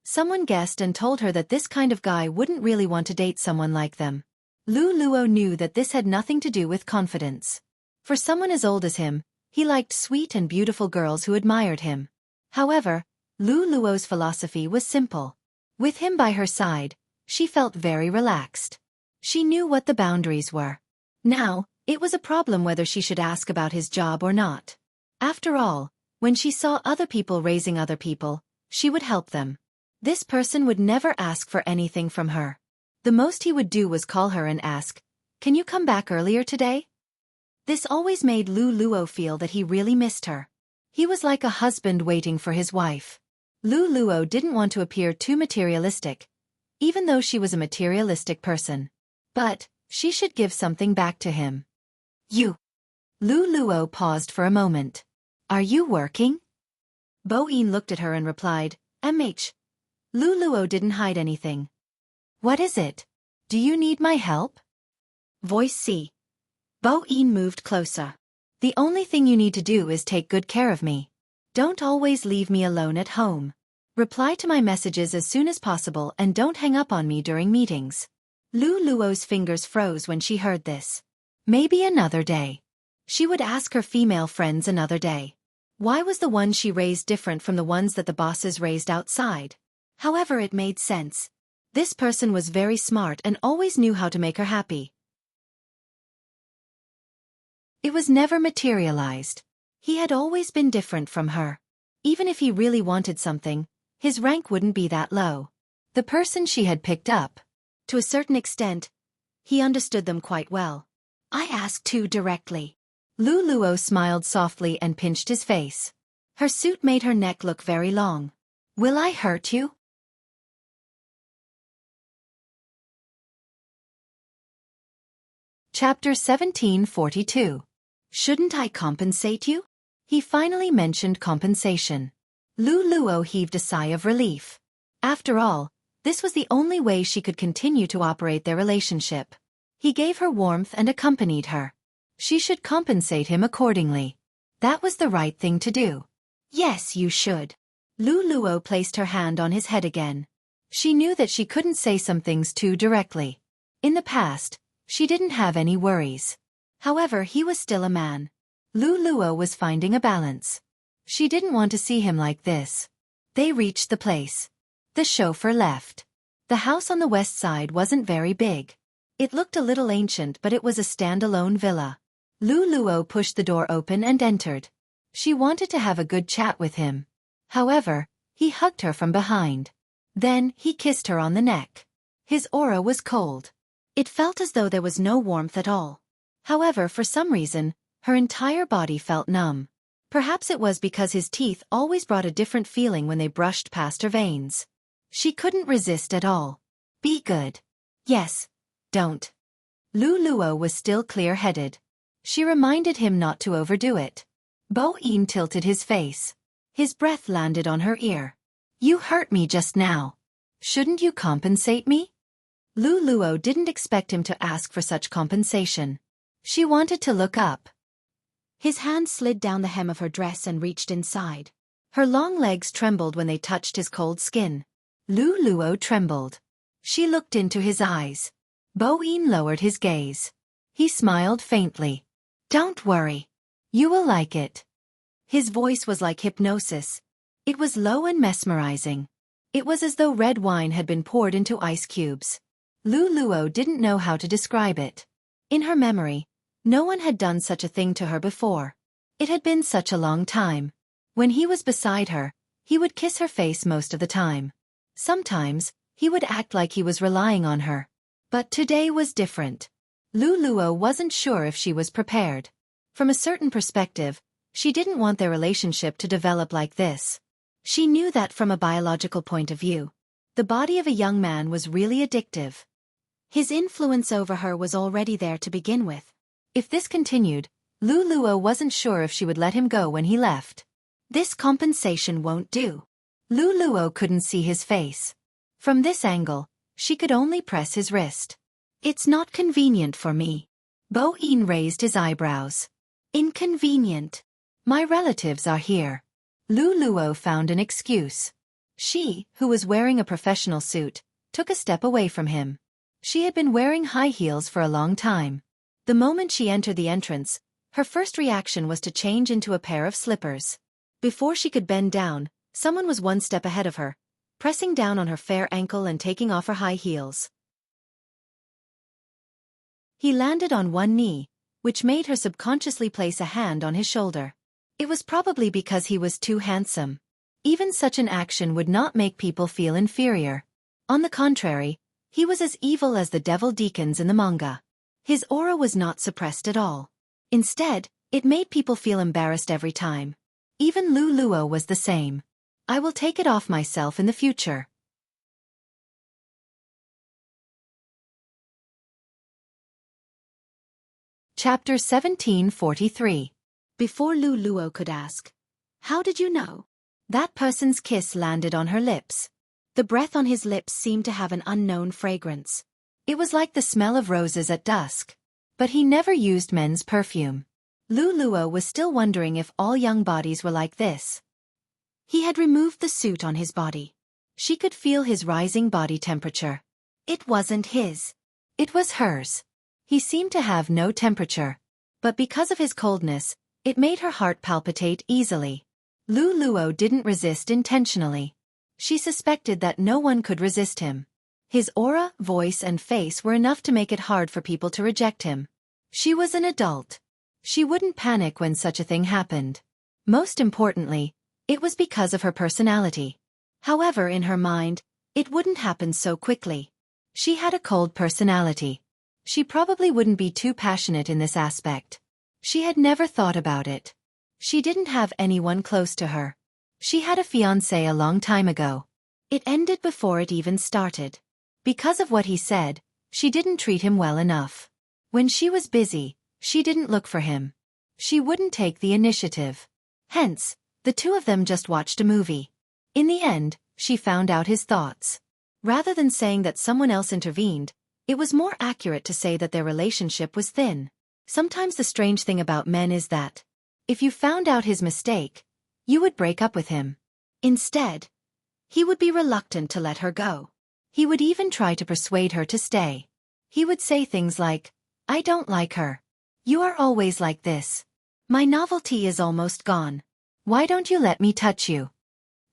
A: Someone guessed and told her that this kind of guy wouldn't really want to date someone like them. Lu Luo knew that this had nothing to do with confidence. For someone as old as him, he liked sweet and beautiful girls who admired him. However, Lu Luo's philosophy was simple. With him by her side, she felt very relaxed. She knew what the boundaries were. Now, it was a problem whether she should ask about his job or not. After all, when she saw other people raising other people, she would help them. This person would never ask for anything from her. The most he would do was call her and ask, "Can you come back earlier today?" This always made Lu Luo feel that he really missed her. He was like a husband waiting for his wife. Lu Luo didn't want to appear too materialistic, even though she was a materialistic person. But she should give something back to him. You. Lu Luo paused for a moment. Are you working? Bo Yin looked at her and replied, Lu Luo didn't hide anything. What is it? Do you need my help? Voice C. Bo Yin moved closer. The only thing you need to do is take good care of me. Don't always leave me alone at home. Reply to my messages as soon as possible and don't hang up on me during meetings. Lu Luo's fingers froze when she heard this. Maybe another day. She would ask her female friends another day. Why was the one she raised different from the ones that the bosses raised outside? However, it made sense. This person was very smart and always knew how to make her happy. It was never materialized. He had always been different from her. Even if he really wanted something, his rank wouldn't be that low. The person she had picked up. To a certain extent, he understood them quite well. I asked too directly. Lu Luo smiled softly and pinched his face. Her suit made her neck look very long. Will I hurt you? Chapter 1742. Shouldn't I compensate you? He finally mentioned compensation. Lu Luo heaved a sigh of relief. After all, this was the only way she could continue to operate their relationship. He gave her warmth and accompanied her. She should compensate him accordingly. That was the right thing to do. Yes, you should. Lu Luo placed her hand on his head again. She knew that she couldn't say some things too directly. In the past, she didn't have any worries. However, he was still a man. Lu Luo was finding a balance. She didn't want to see him like this. They reached the place. The chauffeur left. The house on the west side wasn't very big. It looked a little ancient, but it was a standalone villa. Lu Luo pushed the door open and entered. She wanted to have a good chat with him. However, he hugged her from behind. Then, he kissed her on the neck. His aura was cold. It felt as though there was no warmth at all. However, for some reason, her entire body felt numb. Perhaps it was because his teeth always brought a different feeling when they brushed past her veins. She couldn't resist at all. Be good. Yes. Don't. Lu Luo was still clear-headed. She reminded him not to overdo it. Bo Yin tilted his face. His breath landed on her ear. You hurt me just now. Shouldn't you compensate me? Lu Luo didn't expect him to ask for such compensation. She wanted to look up. His hand slid down the hem of her dress and reached inside. Her long legs trembled when they touched his cold skin. Lu Luo trembled. She looked into his eyes. Bo Yin lowered his gaze. He smiled faintly. Don't worry. You will like it. His voice was like hypnosis. It was low and mesmerizing. It was as though red wine had been poured into ice cubes. Lu Luo didn't know how to describe it. In her memory, no one had done such a thing to her before. It had been such a long time. When he was beside her, he would kiss her face most of the time. Sometimes, he would act like he was relying on her. But today was different. Lu Luo wasn't sure if she was prepared. From a certain perspective, she didn't want their relationship to develop like this. She knew that from a biological point of view, the body of a young man was really addictive. His influence over her was already there to begin with. If this continued, Lu Luo wasn't sure if she would let him go when he left. This compensation won't do. Lu Luo couldn't see his face. From this angle, she could only press his wrist. It's not convenient for me. Bo Yin raised his eyebrows. Inconvenient. My relatives are here. Lu Luo found an excuse. She, who was wearing a professional suit, took a step away from him. She had been wearing high heels for a long time. The moment she entered the entrance, her first reaction was to change into a pair of slippers. Before she could bend down, someone was one step ahead of her, pressing down on her fair ankle and taking off her high heels. He landed on one knee, which made her subconsciously place a hand on his shoulder. It was probably because he was too handsome. Even such an action would not make people feel inferior. On the contrary, he was as evil as the devil deacons in the manga. His aura was not suppressed at all. Instead, it made people feel embarrassed every time. Even Lu Luo was the same. I will take it off myself in the future. Chapter 1743. Before Lu Luo could ask, "How did you know?" that person's kiss landed on her lips. The breath on his lips seemed to have an unknown fragrance. It was like the smell of roses at dusk. But he never used men's perfume. Lu Luo was still wondering if all young bodies were like this. He had removed the suit on his body. She could feel his rising body temperature. It wasn't his. It was hers. He seemed to have no temperature. But because of his coldness, it made her heart palpitate easily. Lu Luo didn't resist intentionally. She suspected that no one could resist him. His aura, voice and face were enough to make it hard for people to reject him. She was an adult. She wouldn't panic when such a thing happened. Most importantly, it was because of her personality. However, in her mind, it wouldn't happen so quickly. She had a cold personality. She probably wouldn't be too passionate in this aspect. She had never thought about it. She didn't have anyone close to her. She had a fiancé a long time ago. It ended before it even started. Because of what he said, she didn't treat him well enough. When she was busy, she didn't look for him. She wouldn't take the initiative. Hence, the two of them just watched a movie. In the end, she found out his thoughts. Rather than saying that someone else intervened, it was more accurate to say that their relationship was thin. Sometimes the strange thing about men is that, if you found out his mistake, you would break up with him. Instead, he would be reluctant to let her go. He would even try to persuade her to stay. He would say things like, "I don't like her. You are always like this. My novelty is almost gone. Why don't you let me touch you?"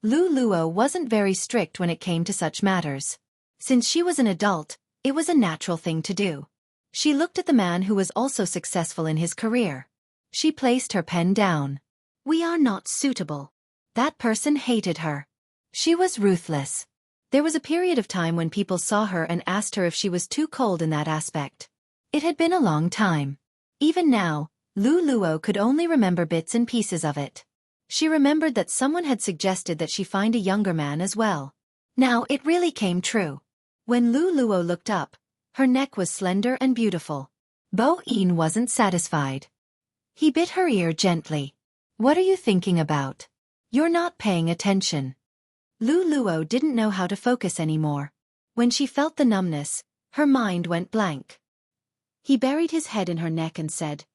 A: Lu Luo wasn't very strict when it came to such matters. Since she was an adult, it was a natural thing to do. She looked at the man who was also successful in his career. She placed her pen down. "We are not suitable." That person hated her. She was ruthless. There was a period of time when people saw her and asked her if she was too cold in that aspect. It had been a long time. Even now, Lu Luo could only remember bits and pieces of it. She remembered that someone had suggested that she find a younger man as well. Now it really came true. When Lu Luo looked up, her neck was slender and beautiful. Bo Yin wasn't satisfied. He bit her ear gently. "What are you thinking about? You're not paying attention." Lu Luo didn't know how to focus anymore. When she felt the numbness, her mind went blank. He buried his head in her neck and said,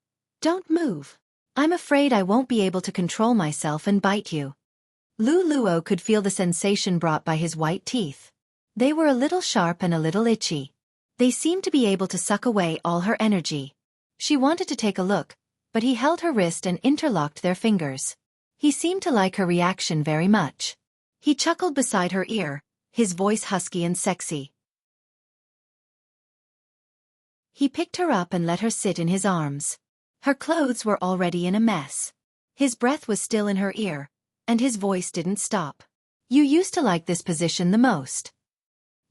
A: "Don't move. I'm afraid I won't be able to control myself and bite you." Lu Luo could feel the sensation brought by his white teeth. They were a little sharp and a little itchy. They seemed to be able to suck away all her energy. She wanted to take a look, but he held her wrist and interlocked their fingers. He seemed to like her reaction very much. He chuckled beside her ear, his voice husky and sexy. He picked her up and let her sit in his arms. Her clothes were already in a mess. His breath was still in her ear, and his voice didn't stop. "You used to like this position the most."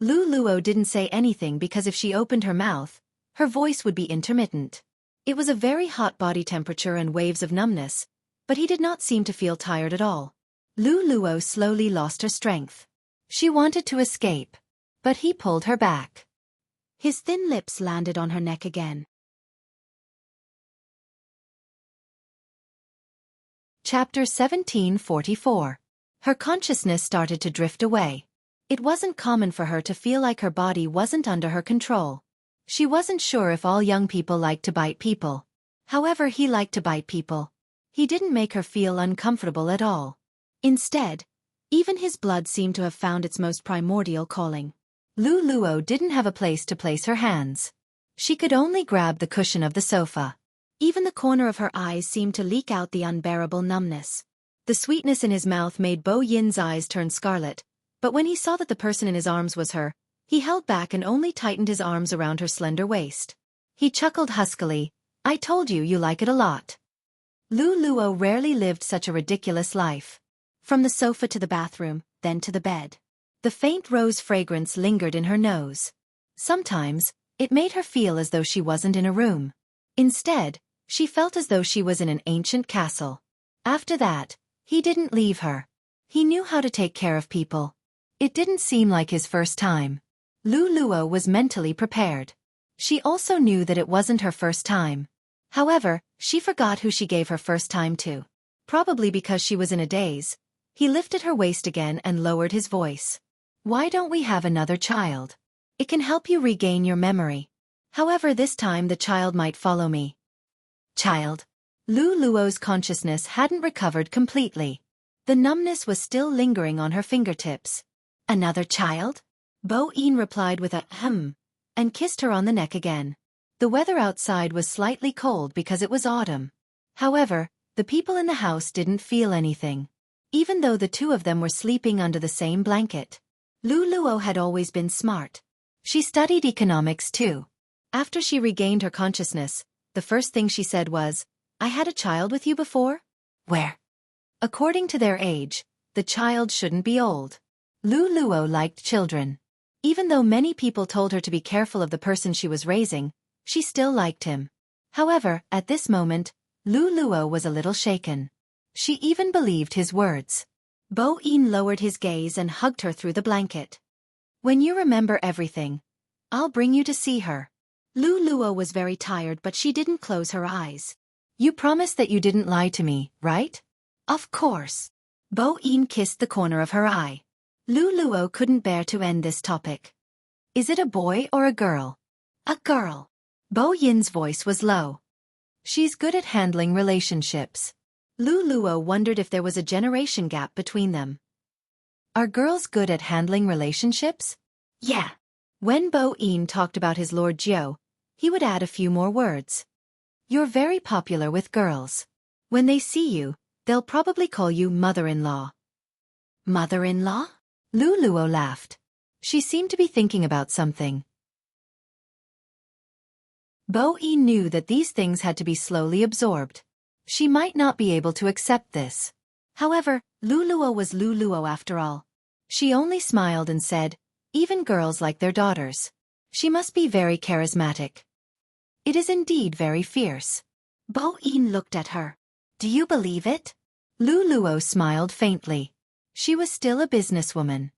A: Lu Luo didn't say anything because if she opened her mouth, her voice would be intermittent. It was a very hot body temperature and waves of numbness, but he did not seem to feel tired at all. Lu Luo slowly lost her strength. She wanted to escape, but he pulled her back. His thin lips landed on her neck again. Chapter 1744. Her consciousness started to drift away. It wasn't common for her to feel like her body wasn't under her control. She wasn't sure if all young people liked to bite people. However, he liked to bite people. He didn't make her feel uncomfortable at all. Instead, even his blood seemed to have found its most primordial calling. Lu Luo didn't have a place to place her hands. She could only grab the cushion of the sofa. Even the corner of her eyes seemed to leak out the unbearable numbness. The sweetness in his mouth made Bo Yin's eyes turn scarlet, but when he saw that the person in his arms was her, he held back and only tightened his arms around her slender waist. He chuckled huskily, "I told you you like it a lot." Lu Luo rarely lived such a ridiculous life. From the sofa to the bathroom, then to the bed. The faint rose fragrance lingered in her nose. Sometimes, it made her feel as though she wasn't in a room. Instead, she felt as though she was in an ancient castle. After that, he didn't leave her. He knew how to take care of people. It didn't seem like his first time. Lu Luo was mentally prepared. She also knew that it wasn't her first time. However, she forgot who she gave her first time to. Probably because she was in a daze, he lifted her waist again and lowered his voice. "Why don't we have another child? It can help you regain your memory. However, this time the child might follow me." Child. Lu Luo's consciousness hadn't recovered completely. The numbness was still lingering on her fingertips. "Another child?" Bo Yin replied with a and kissed her on the neck again. The weather outside was slightly cold because it was autumn. However, the people in the house didn't feel anything, even though the two of them were sleeping under the same blanket. Luo had always been smart. She studied economics too. After she regained her consciousness, the first thing she said was, "I had a child with you before?" "Where?" According to their age, the child shouldn't be old. Luo liked children. Even though many people told her to be careful of the person she was raising, she still liked him. However, at this moment, Luo was a little shaken. She even believed his words. Bo-in lowered his gaze and hugged her through the blanket. "When you remember everything, I'll bring you to see her." Luo was very tired, but she didn't close her eyes. "You promised that you didn't lie to me, right?" "Of course." Bo-in kissed the corner of her eye. Luo couldn't bear to end this topic. "Is it a boy or a girl?" "A girl." Bo-yin's voice was low. "She's good at handling relationships." Luo wondered if there was a generation gap between them. "Are girls good at handling relationships?" "Yeah." When Bo-in talked about his Lord Jiao, he would add a few more words. "You're very popular with girls. When they see you, they'll probably call you mother-in-law." "Mother-in-law?" Luo laughed. She seemed to be thinking about something. Bo-in knew that these things had to be slowly absorbed. She might not be able to accept this. However, Luo was Luo after all. She only smiled and said, "Even girls like their daughters. She must be very charismatic." "It is indeed very fierce." Bo-in looked at her. "Do you believe it?" Luo smiled faintly. She was still a businesswoman.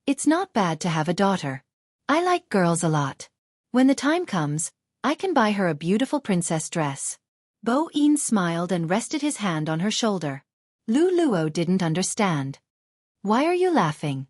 A: "It's not bad to have a daughter. I like girls a lot. When the time comes, I can buy her a beautiful princess dress." Bo-in smiled and rested his hand on her shoulder. Luo didn't understand. "Why are you laughing?"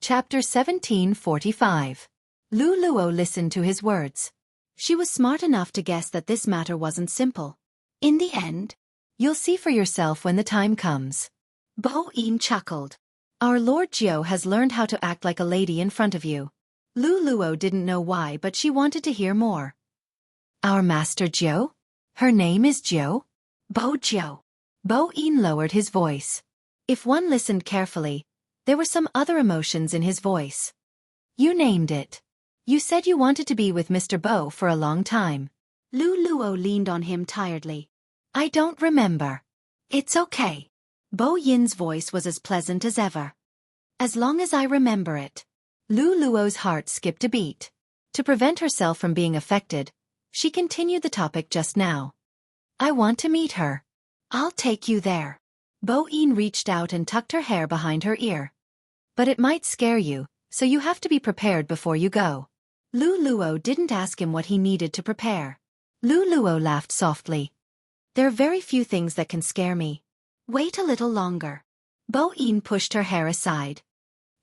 A: Chapter 1745. Luo listened to his words. She was smart enough to guess that this matter wasn't simple. "In the end, you'll see for yourself when the time comes." Bo-in chuckled. "Our Lord Jiao has learned how to act like a lady in front of you." Luo didn't know why, but she wanted to hear more. "Our Master Jiao? Her name is Jiao?" "Bo Jiao." Bo-in lowered his voice. If one listened carefully, there were some other emotions in his voice. "You named it. You said you wanted to be with Mr. Bo for a long time." Luo leaned on him tiredly. "I don't remember." "It's okay." Bo-yin's voice was as pleasant as ever. "As long as I remember it." Luo's heart skipped a beat. To prevent herself from being affected, she continued the topic just now. "I want to meet her." "I'll take you there." Bo-in reached out and tucked her hair behind her ear. "But it might scare you, so you have to be prepared before you go." Luo didn't ask him what he needed to prepare. Luo laughed softly. "There are very few things that can scare me." "Wait a little longer." Bo-in pushed her hair aside.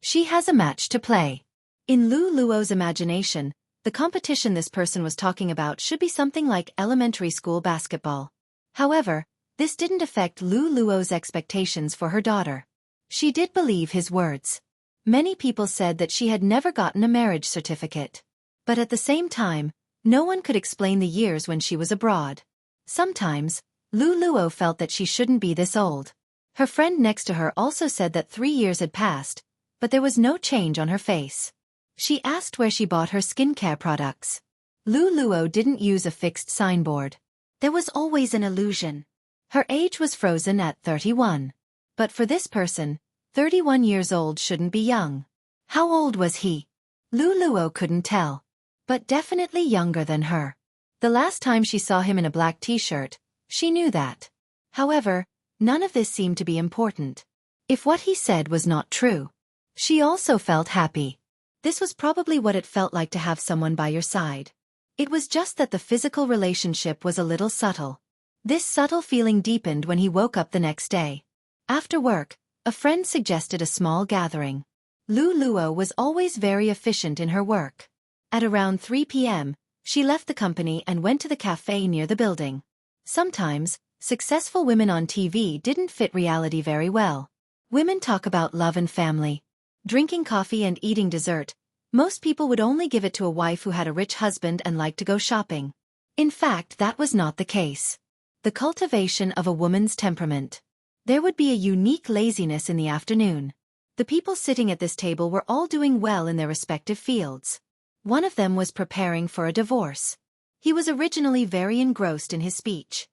A: "She has a match to play." In Luo's imagination, the competition this person was talking about should be something like elementary school basketball. However, this didn't affect Luo's expectations for her daughter. She did believe his words. Many people said that she had never gotten a marriage certificate. But at the same time, no one could explain the years when she was abroad. Sometimes, Luo felt that she shouldn't be this old. Her friend next to her also said that 3 years had passed, but there was no change on her face. She asked where she bought her skincare products. Luo didn't use a fixed signboard. There was always an illusion. Her age was frozen at 31. But for this person, 31 years old shouldn't be young. How old was he? Luo couldn't tell. But definitely younger than her. The last time she saw him in a black t-shirt, she knew that. However, none of this seemed to be important. If what he said was not true, she also felt happy. This was probably what it felt like to have someone by your side. It was just that the physical relationship was a little subtle. This subtle feeling deepened when he woke up the next day. After work, a friend suggested a small gathering. Luo was always very efficient in her work. At around 3 p.m., she left the company and went to the cafe near the building. Sometimes, successful women on TV didn't fit reality very well. Women talk about love and family. Drinking coffee and eating dessert, most people would only give it to a wife who had a rich husband and liked to go shopping. In fact, that was not the case. The cultivation of a woman's temperament. There would be a unique laziness in the afternoon. The people sitting at this table were all doing well in their respective fields. One of them was preparing for a divorce. He was originally very engrossed in his speech.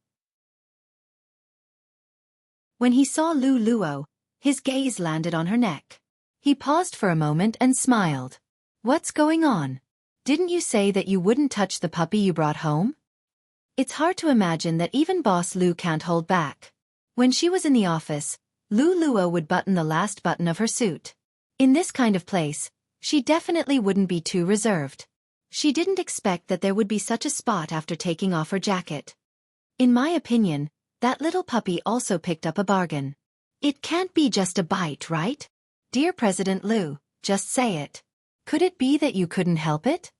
A: When he saw Lu Luo, his gaze landed on her neck. He paused for a moment and smiled. "What's going on? Didn't you say that you wouldn't touch the puppy you brought home?" It's hard to imagine that even Boss Lu can't hold back. When she was in the office, Lu Luo would button the last button of her suit. In this kind of place, she definitely wouldn't be too reserved. She didn't expect that there would be such a spot after taking off her jacket. In my opinion, that little puppy also picked up a bargain. It can't be just a bite, right? Dear President Lu, just say it. Could it be that you couldn't help it?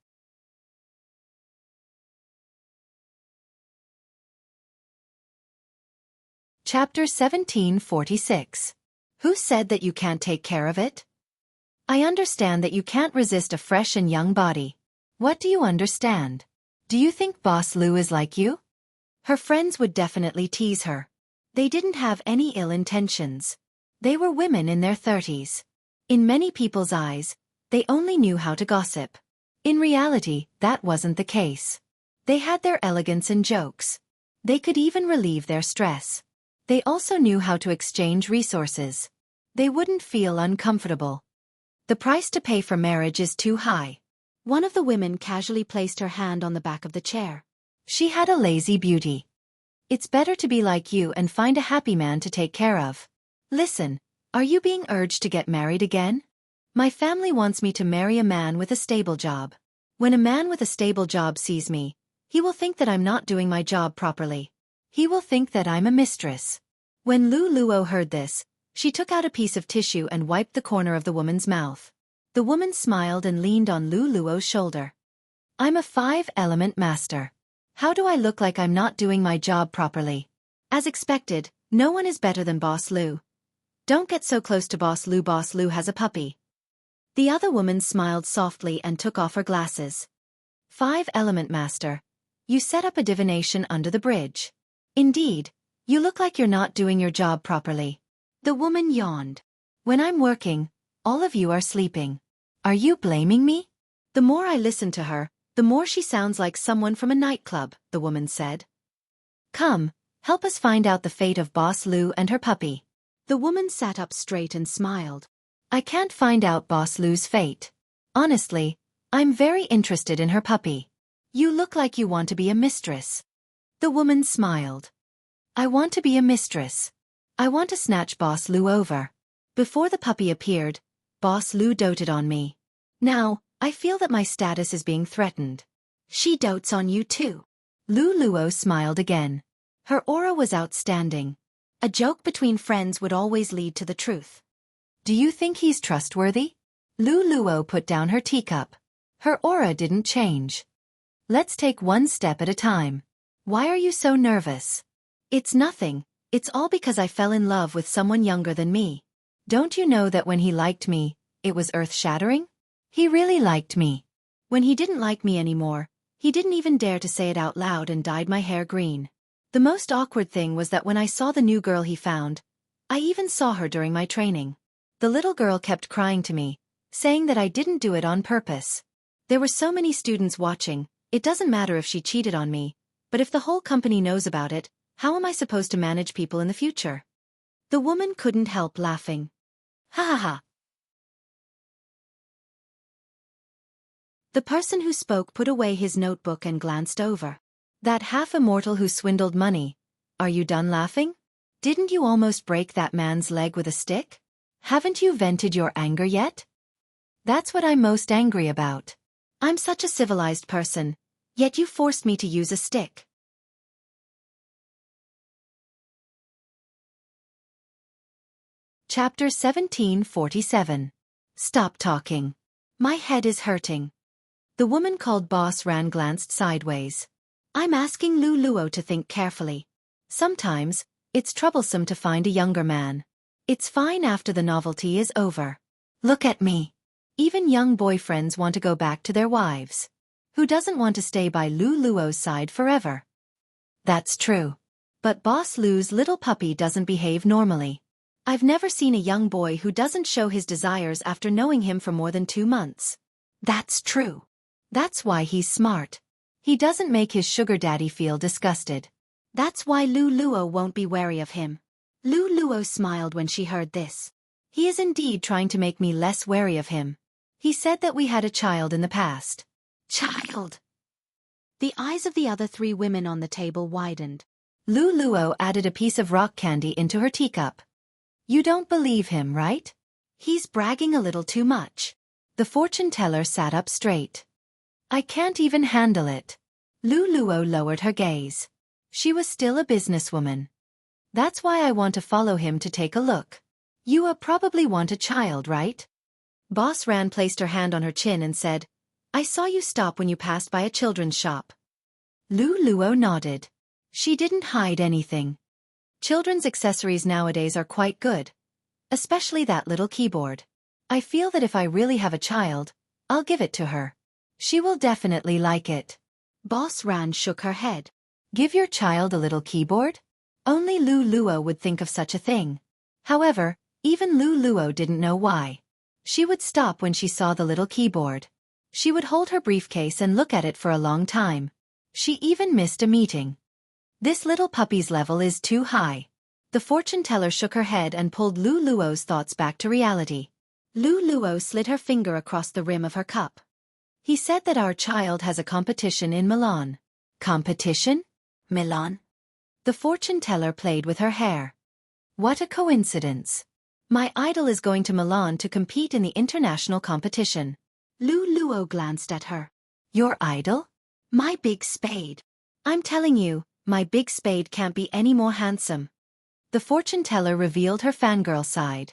A: Chapter 1746. Who said that you can't take care of it? I understand that you can't resist a fresh and young body. What do you understand? Do you think Boss Lu is like you? Her friends would definitely tease her. They didn't have any ill intentions. They were women in their 30s. In many people's eyes, they only knew how to gossip. In reality, that wasn't the case. They had their elegance and jokes. They could even relieve their stress. They also knew how to exchange resources. They wouldn't feel uncomfortable. The price to pay for marriage is too high. One of the women casually placed her hand on the back of the chair. She had a lazy beauty. It's better to be like you and find a happy man to take care of. Listen, are you being urged to get married again? My family wants me to marry a man with a stable job. When a man with a stable job sees me, he will think that I'm not doing my job properly. He will think that I'm a mistress. When Lu Luo heard this, she took out a piece of tissue and wiped the corner of the woman's mouth. The woman smiled and leaned on Lu Luo's shoulder. I'm a 5-element master. How do I look like I'm not doing my job properly? As expected, no one is better than Boss Lu. Don't get so close to Boss Lu. Boss Lu has a puppy. The other woman smiled softly and took off her glasses. 5-element master. You set up a divination under the bridge. Indeed, you look like you're not doing your job properly. The woman yawned. When I'm working, all of you are sleeping. Are you blaming me? The more I listen to her, the more she sounds like someone from a nightclub, the woman said. Come, help us find out the fate of Boss Lu and her puppy. The woman sat up straight and smiled. I can't find out Boss Lu's fate. Honestly, I'm very interested in her puppy. You look like you want to be a mistress. The woman smiled. I want to be a mistress. I want to snatch Boss Lu over. Before the puppy appeared, Boss Lu doted on me. Now, I feel that my status is being threatened. She dotes on you too. Lu Luo smiled again. Her aura was outstanding. A joke between friends would always lead to the truth. Do you think he's trustworthy? Lu Luo put down her teacup. Her aura didn't change. Let's take one step at a time. Why are you so nervous? It's nothing. It's all because I fell in love with someone younger than me. Don't you know that when he liked me, it was earth-shattering? He really liked me. When he didn't like me anymore, he didn't even dare to say it out loud and dyed my hair green. The most awkward thing was that when I saw the new girl he found, I even saw her during my training. The little girl kept crying to me, saying that I didn't do it on purpose. There were so many students watching, it doesn't matter if she cheated on me, but if the whole company knows about it, how am I supposed to manage people in the future? The woman couldn't help laughing. Ha ha ha. The person who spoke put away his notebook and glanced over. That half-immortal who swindled money. Are you done laughing? Didn't you almost break that man's leg with a stick? Haven't you vented your anger yet? That's what I'm most angry about. I'm such a civilized person, yet you forced me to use a stick. Chapter 1747. Stop talking. My head is hurting. The woman called Boss Ran glanced sideways. I'm asking Lu Luo to think carefully. Sometimes, it's troublesome to find a younger man. It's fine after the novelty is over. Look at me. Even young boyfriends want to go back to their wives. Who doesn't want to stay by Lu Luo's side forever? That's true. But Boss Lu's little puppy doesn't behave normally. I've never seen a young boy who doesn't show his desires after knowing him for more than 2 months. That's true. That's why he's smart. He doesn't make his sugar daddy feel disgusted. That's why Lu Luo won't be wary of him. Lu Luo smiled when she heard this. He is indeed trying to make me less wary of him. He said that we had a child in the past. Child! The eyes of the other 3 women on the table widened. Lu Luo added a piece of rock candy into her teacup. You don't believe him, right? He's bragging a little too much. The fortune teller sat up straight. I can't even handle it. Lu Luo lowered her gaze. She was still a businesswoman. That's why I want to follow him to take a look. You probably want a child, right? Boss Ran placed her hand on her chin and said, I saw you stop when you passed by a children's shop. Lu Luo nodded. She didn't hide anything. Children's accessories nowadays are quite good. Especially that little keyboard. I feel that if I really have a child, I'll give it to her. She will definitely like it. Boss Ran shook her head. Give your child a little keyboard? Only Lu Luo would think of such a thing. However, even Lu Luo didn't know why. She would stop when she saw the little keyboard. She would hold her briefcase and look at it for a long time. She even missed a meeting. This little puppy's level is too high. The fortune teller shook her head and pulled Lu Luo's thoughts back to reality. Lu Luo slid her finger across the rim of her cup. He said that our child has a competition in Milan. Competition? Milan? The fortune teller played with her hair. What a coincidence. My idol is going to Milan to compete in the international competition. Lu Luo glanced at her. Your idol? My big spade. I'm telling you, my big spade can't be any more handsome. The fortune teller revealed her fangirl side.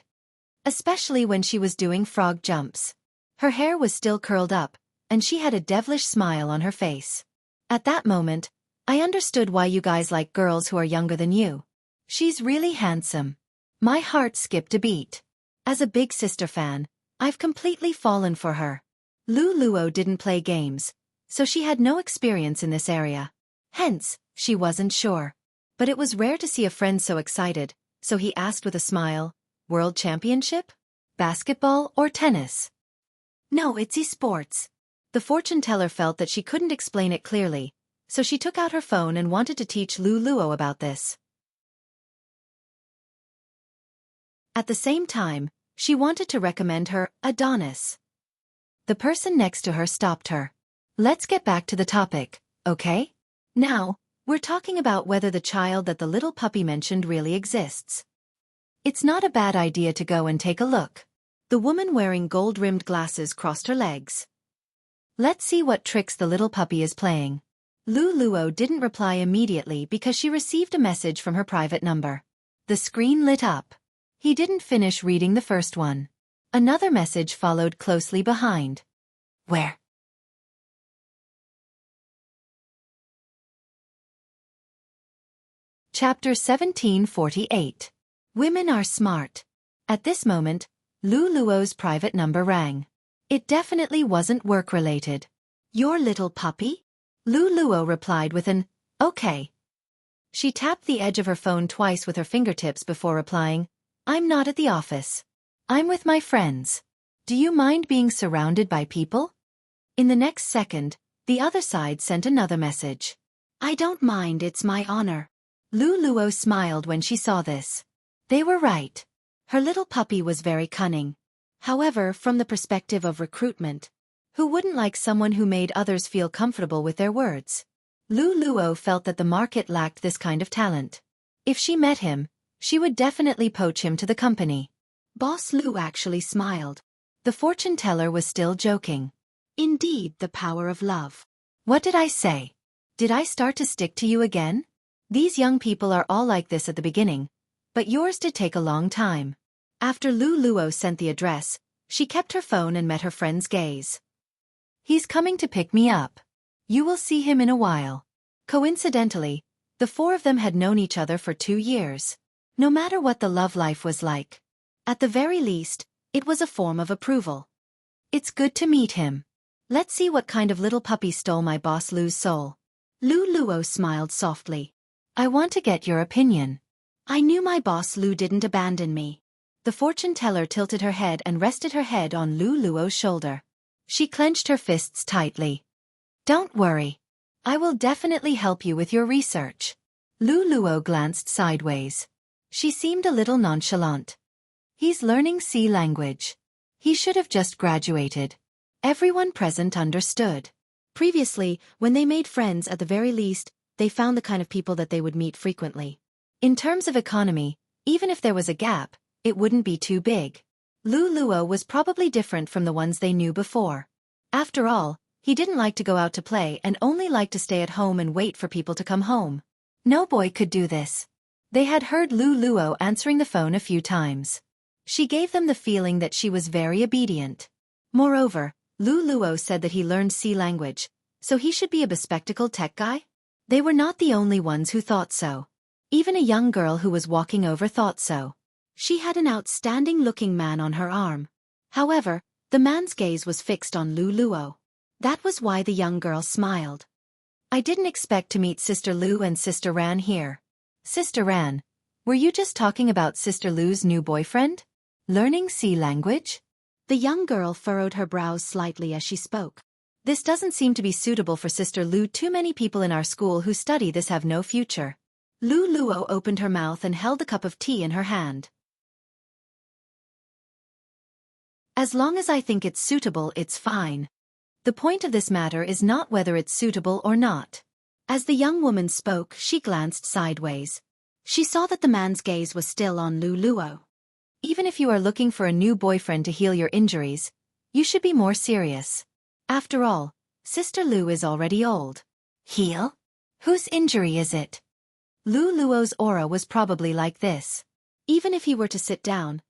A: Especially when she was doing frog jumps. Her hair was still curled up, and she had a devilish smile on her face. At that moment, I understood why you guys like girls who are younger than you. She's really handsome. My heart skipped a beat. As a big sister fan, I've completely fallen for her. Lu Luo didn't play games, so she had no experience in this area. Hence, she wasn't sure. But it was rare to see a friend so excited, so he asked with a smile, World Championship? Basketball or tennis? No, it's esports. The fortune teller felt that she couldn't explain it clearly, so she took out her phone and wanted to teach Lu Luo about this. At the same time, she wanted to recommend her Adonis. The person next to her stopped her. Let's get back to the topic, okay? Now, we're talking about whether the child that the little puppy mentioned really exists. It's not a bad idea to go and take a look. The woman wearing gold-rimmed glasses crossed her legs. Let's see what tricks the little puppy is playing. Lu Luo didn't reply immediately because she received a message from her private number. The screen lit up. He didn't finish reading the first one. Another message followed closely behind. Where? Chapter 1748. Women are smart. At this moment, Lu Luo's private number rang. It definitely wasn't work-related. Your little puppy? Lu Luo replied with an, okay. She tapped the edge of her phone twice with her fingertips before replying, I'm not at the office. I'm with my friends. Do you mind being surrounded by people? In the next second, the other side sent another message. I don't mind, it's my honor. Lu Luo smiled when she saw this. They were right. Her little puppy was very cunning. However, from the perspective of recruitment, who wouldn't like someone who made others feel comfortable with their words? Lu Luo felt that the market lacked this kind of talent. If she met him, she would definitely poach him to the company. Boss Lu actually smiled. The fortune teller was still joking. Indeed, the power of love. What did I say? Did I start to stick to you again? These young people are all like this at the beginning, but yours did take a long time. After Lu Luo sent the address, she kept her phone and met her friend's gaze. He's coming to pick me up. You will see him in a while. Coincidentally, the 4 of them had known each other for 2 years. No matter what the love life was like. At the very least, It was a form of approval. It's good to meet him. Let's see what kind of little puppy stole my boss Lu's soul. Lu Luo smiled softly. I want to get your opinion. I knew my boss Lu didn't abandon me. The fortune teller tilted her head and rested her head on Lu Luo's shoulder. She clenched her fists tightly. Don't worry. I will definitely help you with your research. Lu Luo glanced sideways. She seemed a little nonchalant. He's learning C language. He should have just graduated. Everyone present understood. Previously, when they made friends at the very least, they found the kind of people that they would meet frequently. In terms of economy, even if there was a gap, it wouldn't be too big. Lu Luo was probably different from the ones they knew before. After all, he didn't like to go out to play and only liked to stay at home and wait for people to come home. No boy could do this. They had heard Lu Luo answering the phone a few times. She gave them the feeling that she was very obedient. Moreover, Lu Luo said that he learned C language, so he should be a bespectacled tech guy? They were not the only ones who thought so. Even a young girl who was walking over thought so. She had an outstanding-looking man on her arm. However, the man's gaze was fixed on Lu Luo. That was why the young girl smiled. I didn't expect to meet Sister Lu and Sister Ran here. Sister Ran, were you just talking about Sister Lu's new boyfriend? Learning C language? The young girl furrowed her brows slightly as she spoke. This doesn't seem to be suitable for Sister Lu. Too many people in our school who study this have no future. Lu Luo opened her mouth and held the cup of tea in her hand. As long as I think it's suitable, it's fine. The point of this matter is not whether it's suitable or not. As the young woman spoke, she glanced sideways. She saw that the man's gaze was still on Lu Luo. Even if you are looking for a new boyfriend to heal your injuries, you should be more serious. After all, Sister Lu is already old. Heal? Whose injury is it? Lu Luo's aura was probably like this. Even if he were to sit down,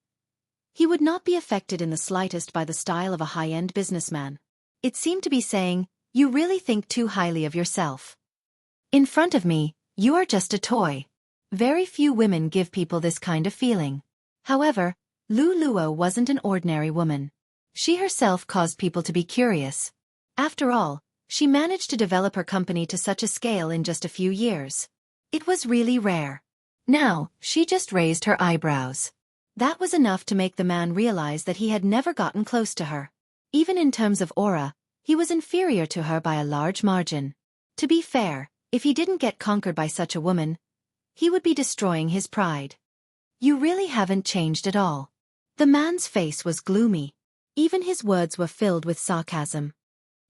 A: he would not be affected in the slightest by the style of a high-end businessman. It seemed to be saying, you really think too highly of yourself. In front of me, you are just a toy. Very few women give people this kind of feeling. However, Lu Luo wasn't an ordinary woman. She herself caused people to be curious. After all, she managed to develop her company to such a scale in just a few years. It was really rare. Now, she just raised her eyebrows. That was enough to make the man realize that he had never gotten close to her. Even in terms of aura, he was inferior to her by a large margin. To be fair, if he didn't get conquered by such a woman, he would be destroying his pride. You really haven't changed at all. The man's face was gloomy. Even his words were filled with sarcasm.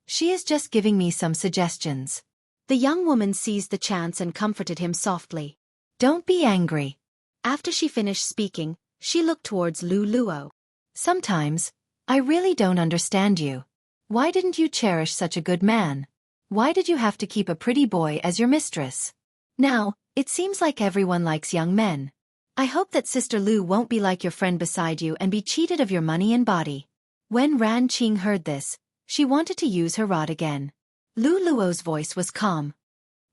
A: She is just giving me some suggestions. The young woman seized the chance and comforted him softly. Don't be angry. After she finished speaking, she looked towards Lu Luo. Sometimes, I really don't understand you. Why didn't you cherish such a good man? Why did you have to keep a pretty boy as your mistress? Now, it seems like everyone likes young men. I hope that Sister Lu won't be like your friend beside you and be cheated of your money and body. When Ran Qing heard this, she wanted to use her rod again. Lu Luo's voice was calm.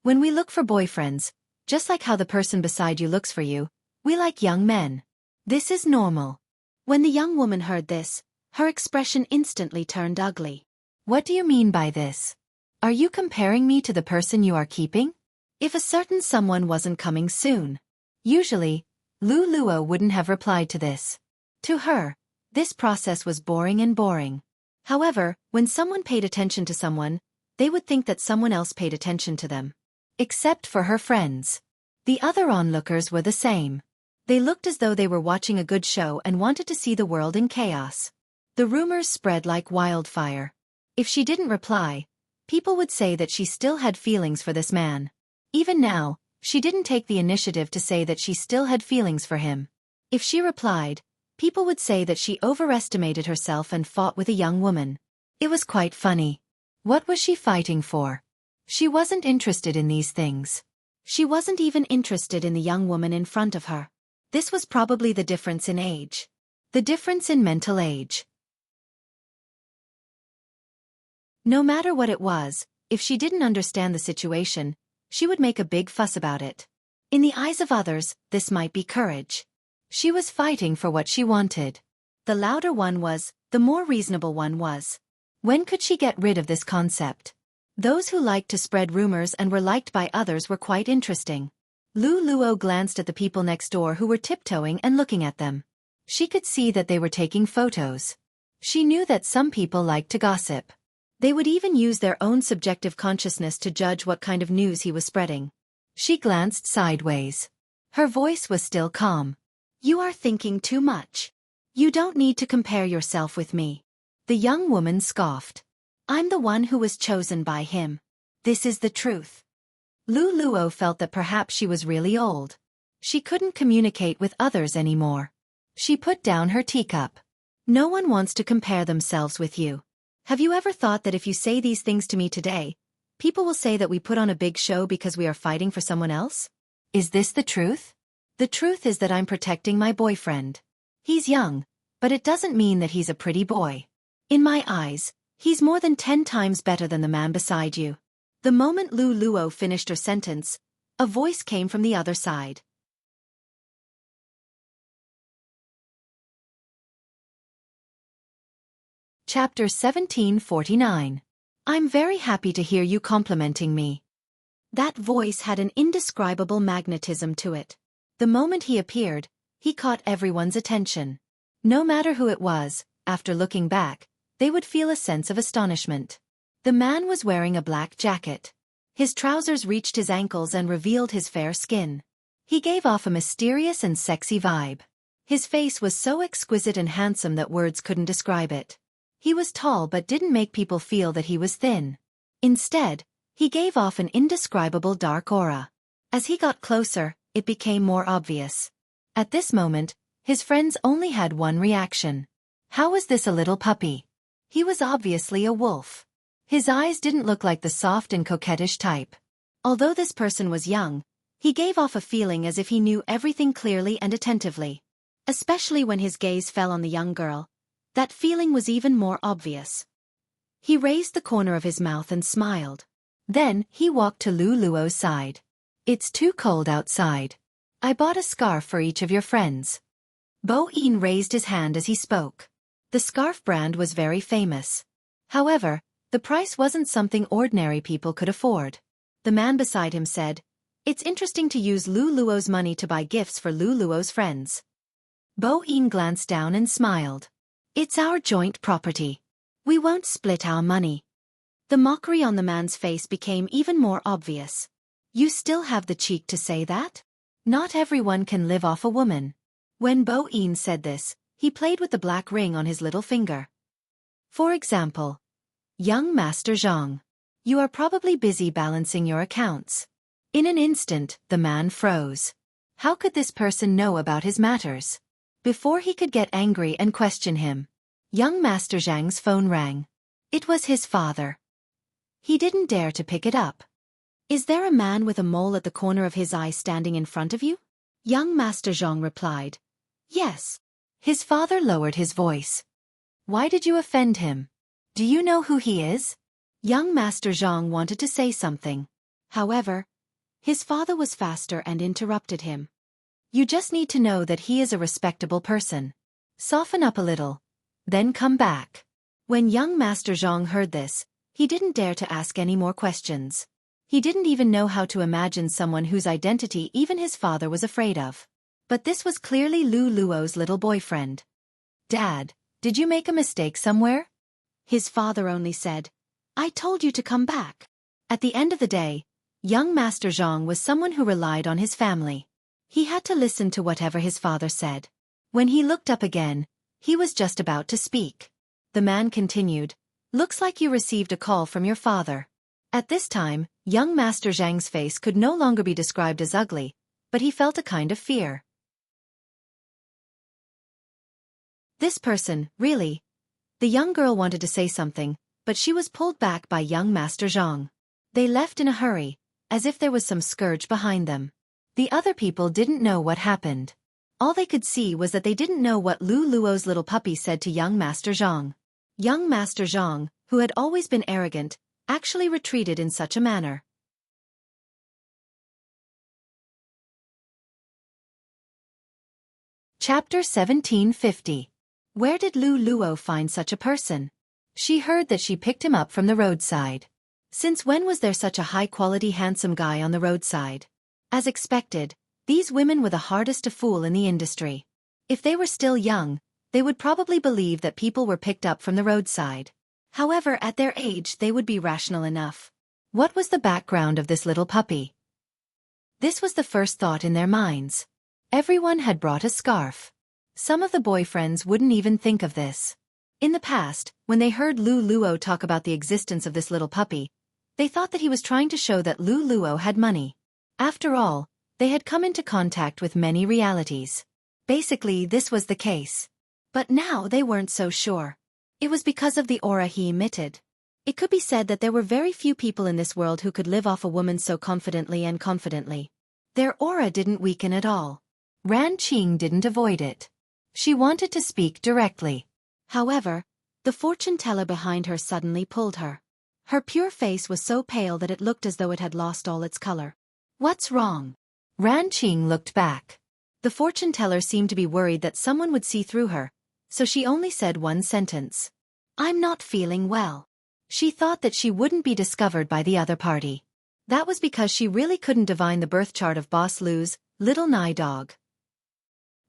A: When we look for boyfriends, just like how the person beside you looks for you, we like young men. This is normal. When the young woman heard this, her expression instantly turned ugly. What do you mean by this? Are you comparing me to the person you are keeping? If a certain someone wasn't coming soon. Usually, Lu Luo wouldn't have replied to this. To her, this process was boring and boring. However, when someone paid attention to someone, they would think that someone else paid attention to them. Except for her friends. The other onlookers were the same. They looked as though they were watching a good show and wanted to see the world in chaos. The rumors spread like wildfire. If she didn't reply, people would say that she still had feelings for this man. Even now, she didn't take the initiative to say that she still had feelings for him. If she replied, people would say that she overestimated herself and fought with a young woman. It was quite funny. What was she fighting for? She wasn't interested in these things. She wasn't even interested in the young woman in front of her. This was probably the difference in age. The difference in mental age. No matter what it was, if she didn't understand the situation, she would make a big fuss about it. In the eyes of others, this might be courage. She was fighting for what she wanted. The louder one was, the more reasonable one was. When could she get rid of this concept? Those who liked to spread rumors and were liked by others were quite interesting. Lu Luo glanced at the people next door who were tiptoeing and looking at them. She could see that they were taking photos. She knew that some people liked to gossip. They would even use their own subjective consciousness to judge what kind of news he was spreading. She glanced sideways. Her voice was still calm. "You are thinking too much. You don't need to compare yourself with me." The young woman scoffed. "I'm the one who was chosen by him. This is the truth." Lu Luo felt that perhaps she was really old. She couldn't communicate with others anymore. She put down her teacup. "No one wants to compare themselves with you. Have you ever thought that if you say these things to me today, people will say that we put on a big show because we are fighting for someone else? Is this the truth? The truth is that I'm protecting my boyfriend. He's young, but it doesn't mean that he's a pretty boy. In my eyes, he's more than 10 times better than the man beside you." The moment Lu Luo finished her sentence, a voice came from the other side. Chapter 1749. I'm very happy to hear you complimenting me. That voice had an indescribable magnetism to it. The moment he appeared, he caught everyone's attention. No matter who it was, after looking back, they would feel a sense of astonishment. The man was wearing a black jacket. His trousers reached his ankles and revealed his fair skin. He gave off a mysterious and sexy vibe. His face was so exquisite and handsome that words couldn't describe it. He was tall but didn't make people feel that he was thin. Instead, he gave off an indescribable dark aura. As he got closer, it became more obvious. At this moment, his friends only had one reaction. How was this a little puppy? He was obviously a wolf. His eyes didn't look like the soft and coquettish type. Although this person was young, he gave off a feeling as if he knew everything clearly and attentively. Especially when his gaze fell on the young girl, that feeling was even more obvious. He raised the corner of his mouth and smiled. Then, he walked to Lu Luo's side. "It's too cold outside. I bought a scarf for each of your friends." Bo Yin raised his hand as he spoke. The scarf brand was very famous. However, the price wasn't something ordinary people could afford. The man beside him said, "It's interesting to use Lu Luo's money to buy gifts for Lu Luo's friends." Bo Yin glanced down and smiled. "It's our joint property. We won't split our money." The mockery on the man's face became even more obvious. "You still have the cheek to say that? Not everyone can live off a woman." When Bo Yin said this, he played with the black ring on his little finger. "For example, young Master Zhang, you are probably busy balancing your accounts." In an instant, the man froze. How could this person know about his matters? Before he could get angry and question him, young Master Zhang's phone rang. It was his father. He didn't dare to pick it up. "Is there a man with a mole at the corner of his eye standing in front of you?" Young Master Zhang replied. "Yes." His father lowered his voice. "Why did you offend him? Do you know who he is?" Young Master Zhang wanted to say something. However, his father was faster and interrupted him. "You just need to know that he is a respectable person. Soften up a little, then come back." When young Master Zhang heard this, he didn't dare to ask any more questions. He didn't even know how to imagine someone whose identity even his father was afraid of. But this was clearly Lu Luo's little boyfriend. "Dad, did you make a mistake somewhere?" His father only said, "I told you to come back." At the end of the day, young Master Zhang was someone who relied on his family. He had to listen to whatever his father said. When he looked up again, he was just about to speak. The man continued, "Looks like you received a call from your father." At this time, young Master Zhang's face could no longer be described as ugly, but he felt a kind of fear. This person, really? The young girl wanted to say something, but she was pulled back by young Master Zhang. They left in a hurry, as if there was some scourge behind them. The other people didn't know what happened. All they could see was that they didn't know what Lu Luo's little puppy said to young Master Zhang. Young Master Zhang, who had always been arrogant, actually retreated in such a manner. Chapter 1750. Where did Lu Luo find such a person? She heard that she picked him up from the roadside. Since when was there such a high-quality handsome guy on the roadside? As expected, these women were the hardest to fool in the industry. If they were still young, they would probably believe that people were picked up from the roadside. However, at their age they would be rational enough. What was the background of this little puppy? This was the first thought in their minds. Everyone had brought a scarf. Some of the boyfriends wouldn't even think of this. In the past, when they heard Lu Luo talk about the existence of this little puppy, they thought that he was trying to show that Lu Luo had money. After all, they had come into contact with many realities. Basically, this was the case. But now they weren't so sure. It was because of the aura he emitted. It could be said that there were very few people in this world who could live off a woman so confidently and confidently. Their aura didn't weaken at all. Ran Qing didn't avoid it. She wanted to speak directly. However, the fortune teller behind her suddenly pulled her. Her pure face was so pale that it looked as though it had lost all its color. What's wrong? Ran Qing looked back. The fortune teller seemed to be worried that someone would see through her, so she only said one sentence. I'm not feeling well. She thought that she wouldn't be discovered by the other party. That was because she really couldn't divine the birth chart of Boss Lu's little Nai dog.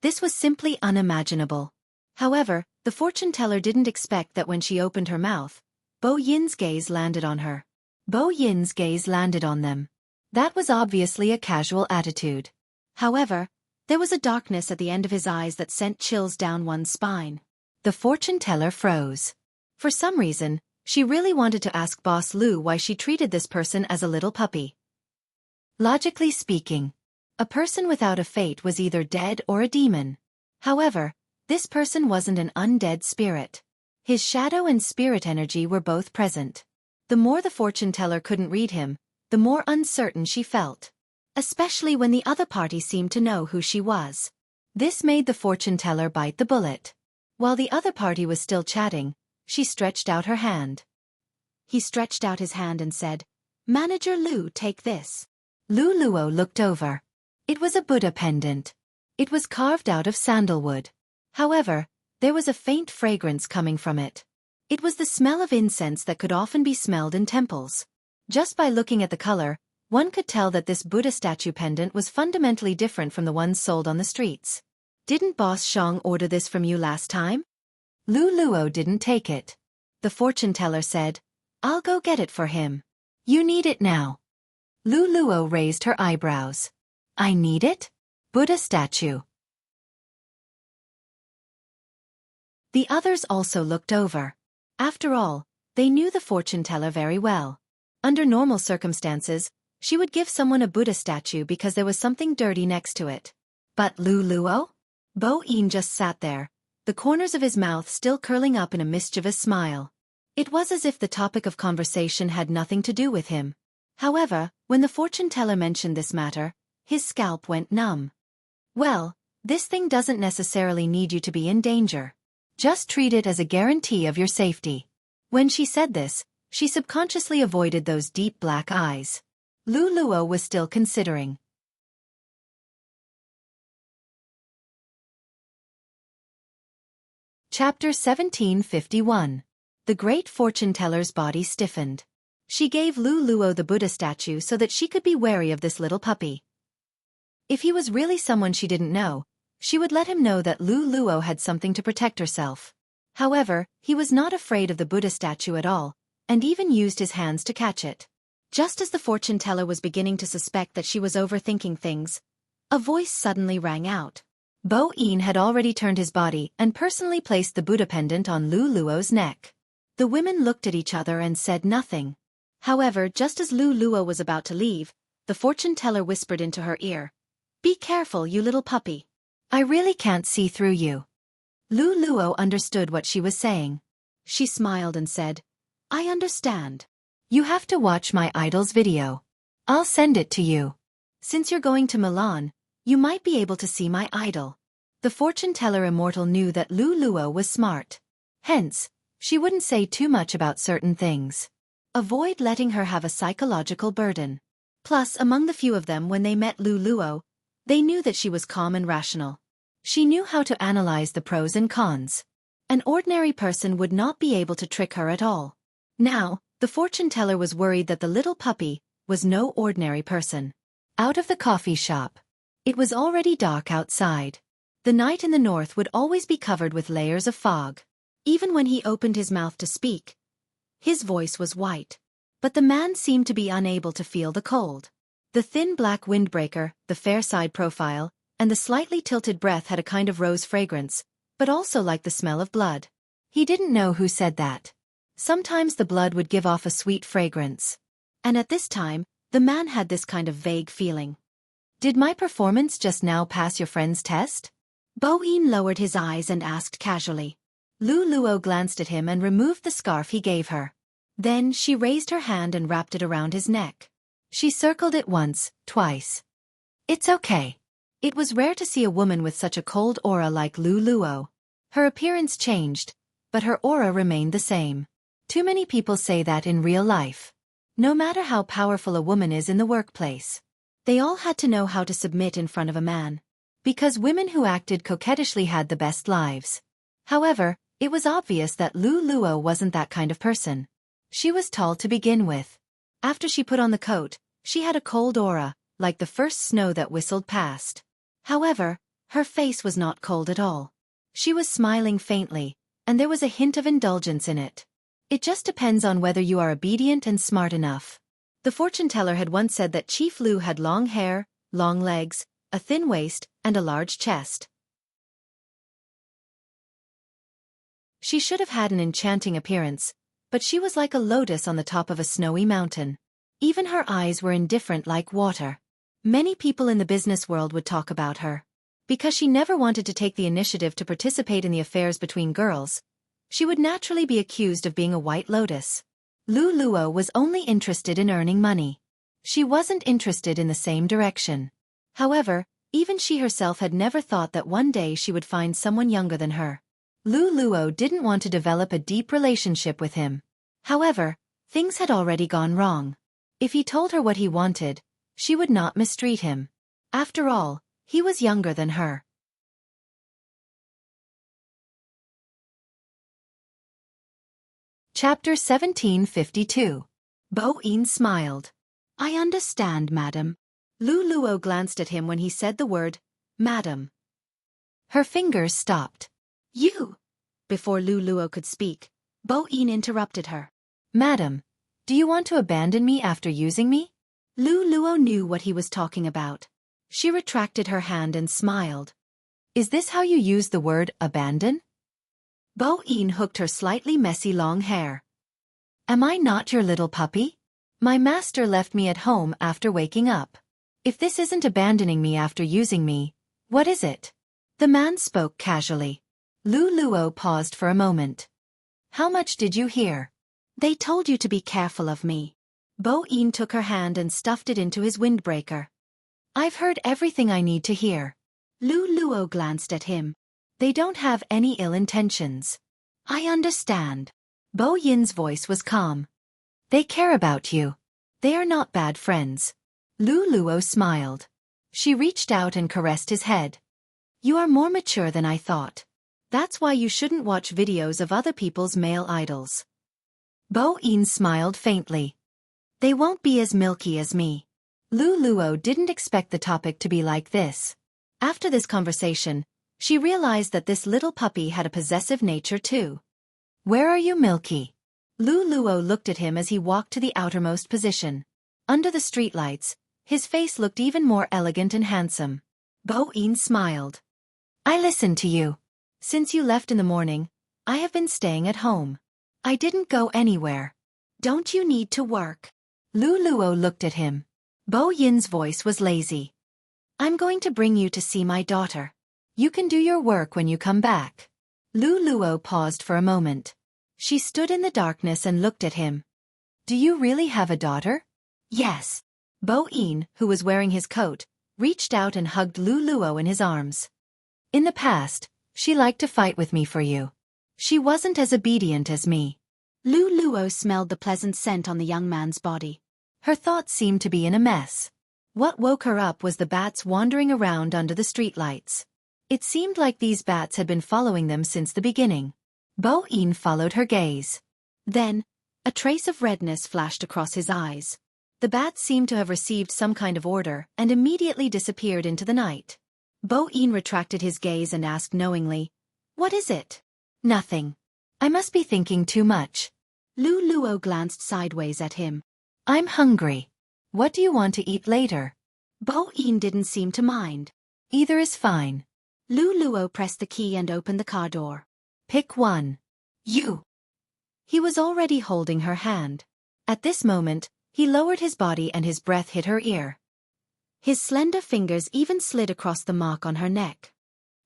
A: This was simply unimaginable. However, the fortune teller didn't expect that when she opened her mouth, Bo Yin's gaze landed on her. Bo Yin's gaze landed on them. That was obviously a casual attitude. However, there was a darkness at the end of his eyes that sent chills down one's spine. The fortune teller froze. For some reason, she really wanted to ask Boss Lu why she treated this person as a little puppy. Logically speaking, a person without a fate was either dead or a demon. However, this person wasn't an undead spirit. His shadow and spirit energy were both present. The more the fortune teller couldn't read him, the more uncertain she felt. Especially when the other party seemed to know who she was. This made the fortune teller bite the bullet. While the other party was still chatting, she stretched out her hand. He stretched out his hand and said, "Manager Lu, take this." Lu Luo looked over. It was a Buddha pendant. It was carved out of sandalwood. However, there was a faint fragrance coming from it. It was the smell of incense that could often be smelled in temples. Just by looking at the color, one could tell that this Buddha statue pendant was fundamentally different from the ones sold on the streets. Didn't Boss Shang order this from you last time? Lu Luo didn't take it. The fortune teller said, "I'll go get it for him." "You need it now." Lu Luo raised her eyebrows. "I need it? Buddha statue." The others also looked over. After all, they knew the fortune teller very well. Under normal circumstances, she would give someone a Buddha statue because there was something dirty next to it. But Lu Luo? Bo Yin just sat there, the corners of his mouth still curling up in a mischievous smile. It was as if the topic of conversation had nothing to do with him. However, when the fortune teller mentioned this matter, his scalp went numb. Well, this thing doesn't necessarily need you to be in danger. Just treat it as a guarantee of your safety. When she said this, she subconsciously avoided those deep black eyes. Lu Luo was still considering. Chapter 1751. The Great Fortune Teller's body stiffened. She gave Lu Luo the Buddha statue so that she could be wary of this little puppy. If he was really someone she didn't know, she would let him know that Lu Luo had something to protect herself. However, he was not afraid of the Buddha statue at all, and even used his hands to catch it. Just as the fortune teller was beginning to suspect that she was overthinking things, a voice suddenly rang out. Bo Yin had already turned his body and personally placed the Buddha pendant on Lu Luo's neck. The women looked at each other and said nothing. However, just as Lu Luo was about to leave, the fortune teller whispered into her ear, "Be careful, you little puppy. I really can't see through you." Lu Luo understood what she was saying. She smiled and said, "I understand. You have to watch my idol's video. I'll send it to you. Since you're going to Milan, you might be able to see my idol." The fortune teller immortal knew that Lu Luo was smart. Hence, she wouldn't say too much about certain things. Avoid letting her have a psychological burden. Plus, among the few of them when they met Lu Luo, they knew that she was calm and rational. She knew how to analyze the pros and cons. An ordinary person would not be able to trick her at all. Now, the fortune teller was worried that the little puppy was no ordinary person. Out of the coffee shop. It was already dark outside. The night in the north would always be covered with layers of fog. Even when he opened his mouth to speak, his voice was white. But the man seemed to be unable to feel the cold. The thin black windbreaker, the fair side profile, and the slightly tilted breath had a kind of rose fragrance, but also like the smell of blood. He didn't know who said that. Sometimes the blood would give off a sweet fragrance. And at this time, the man had this kind of vague feeling. Did my performance just now pass your friend's test? Bo-in lowered his eyes and asked casually. Lu Luo glanced at him and removed the scarf he gave her. Then she raised her hand and wrapped it around his neck. She circled it once, twice. It's okay. It was rare to see a woman with such a cold aura like Lu Luo. Her appearance changed, but her aura remained the same. Too many people say that in real life. No matter how powerful a woman is in the workplace, they all had to know how to submit in front of a man. Because women who acted coquettishly had the best lives. However, it was obvious that Lu Luo wasn't that kind of person. She was tall to begin with. After she put on the coat, she had a cold aura, like the first snow that whistled past. However, her face was not cold at all. She was smiling faintly, and there was a hint of indulgence in it. It just depends on whether you are obedient and smart enough. The fortune teller had once said that Chief Lu had long hair, long legs, a thin waist, and a large chest. She should have had an enchanting appearance, but she was like a lotus on the top of a snowy mountain. Even her eyes were indifferent like water. Many people in the business world would talk about her. Because she never wanted to take the initiative to participate in the affairs between girls, she would naturally be accused of being a white lotus. Lu Luo was only interested in earning money. She wasn't interested in the same direction. However, even she herself had never thought that one day she would find someone younger than her. Lu Luo didn't want to develop a deep relationship with him. However, things had already gone wrong. If he told her what he wanted, she would not mistreat him. After all, he was younger than her. Chapter 1752. Bo-in smiled. I understand, madam. Lu Luo glanced at him when he said the word, madam. Her fingers stopped. You! Before Lu Luo could speak, Bo-in interrupted her. Madam, do you want to abandon me after using me? Lu Luo knew what he was talking about. She retracted her hand and smiled. Is this how you use the word abandon? Bo-in hooked her slightly messy long hair. Am I not your little puppy? My master left me at home after waking up. If this isn't abandoning me after using me, what is it? The man spoke casually. Lu Luo paused for a moment. How much did you hear? They told you to be careful of me. Bo-in took her hand and stuffed it into his windbreaker. I've heard everything I need to hear. Lu Luo glanced at him. They don't have any ill intentions. I understand. Bo-yin's voice was calm. They care about you. They are not bad friends. Lu Luo smiled. She reached out and caressed his head. You are more mature than I thought. That's why you shouldn't watch videos of other people's male idols. Bo-in smiled faintly. They won't be as milky as me. Lu Luo didn't expect the topic to be like this. After this conversation, she realized that this little puppy had a possessive nature too. Where are you, Milky? Lu Luo looked at him as he walked to the outermost position. Under the streetlights, his face looked even more elegant and handsome. Bo-in smiled. I listened to you. Since you left in the morning, I have been staying at home. I didn't go anywhere. Don't you need to work? Lu Luo looked at him. Bo-yin's voice was lazy. I'm going to bring you to see my daughter. You can do your work when you come back. Lu Luo paused for a moment. She stood in the darkness and looked at him. Do you really have a daughter? Yes. Bo-in, who was wearing his coat, reached out and hugged Lu Luo in his arms. In the past, she liked to fight with me for you. She wasn't as obedient as me. Lu Luo smelled the pleasant scent on the young man's body. Her thoughts seemed to be in a mess. What woke her up was the bats wandering around under the streetlights. It seemed like these bats had been following them since the beginning. Bo Yin followed her gaze. Then, a trace of redness flashed across his eyes. The bat seemed to have received some kind of order and immediately disappeared into the night. Bo Yin retracted his gaze and asked knowingly, "What is it?" "Nothing. I must be thinking too much." Lu Luo glanced sideways at him. "I'm hungry. What do you want to eat later?" Bo Yin didn't seem to mind. "Either is fine." Lu Luo pressed the key and opened the car door. "Pick one." "You." He was already holding her hand. At this moment, he lowered his body and his breath hit her ear. His slender fingers even slid across the mark on her neck.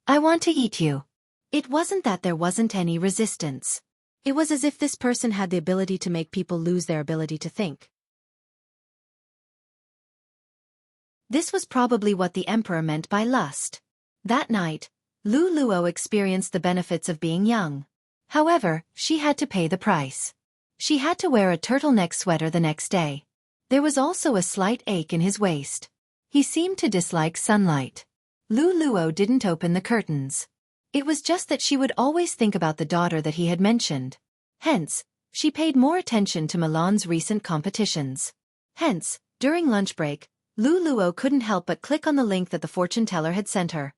A: "I want to eat you." It wasn't that there wasn't any resistance. It was as if this person had the ability to make people lose their ability to think. This was probably what the emperor meant by lust. That night, Lu Luo experienced the benefits of being young. However, she had to pay the price. She had to wear a turtleneck sweater the next day. There was also a slight ache in his waist. He seemed to dislike sunlight. Lu Luo didn't open the curtains. It was just that she would always think about the daughter that he had mentioned. Hence, she paid more attention to Milan's recent competitions. Hence, during lunch break, Lu Luo couldn't help but click on the link that the fortune teller had sent her.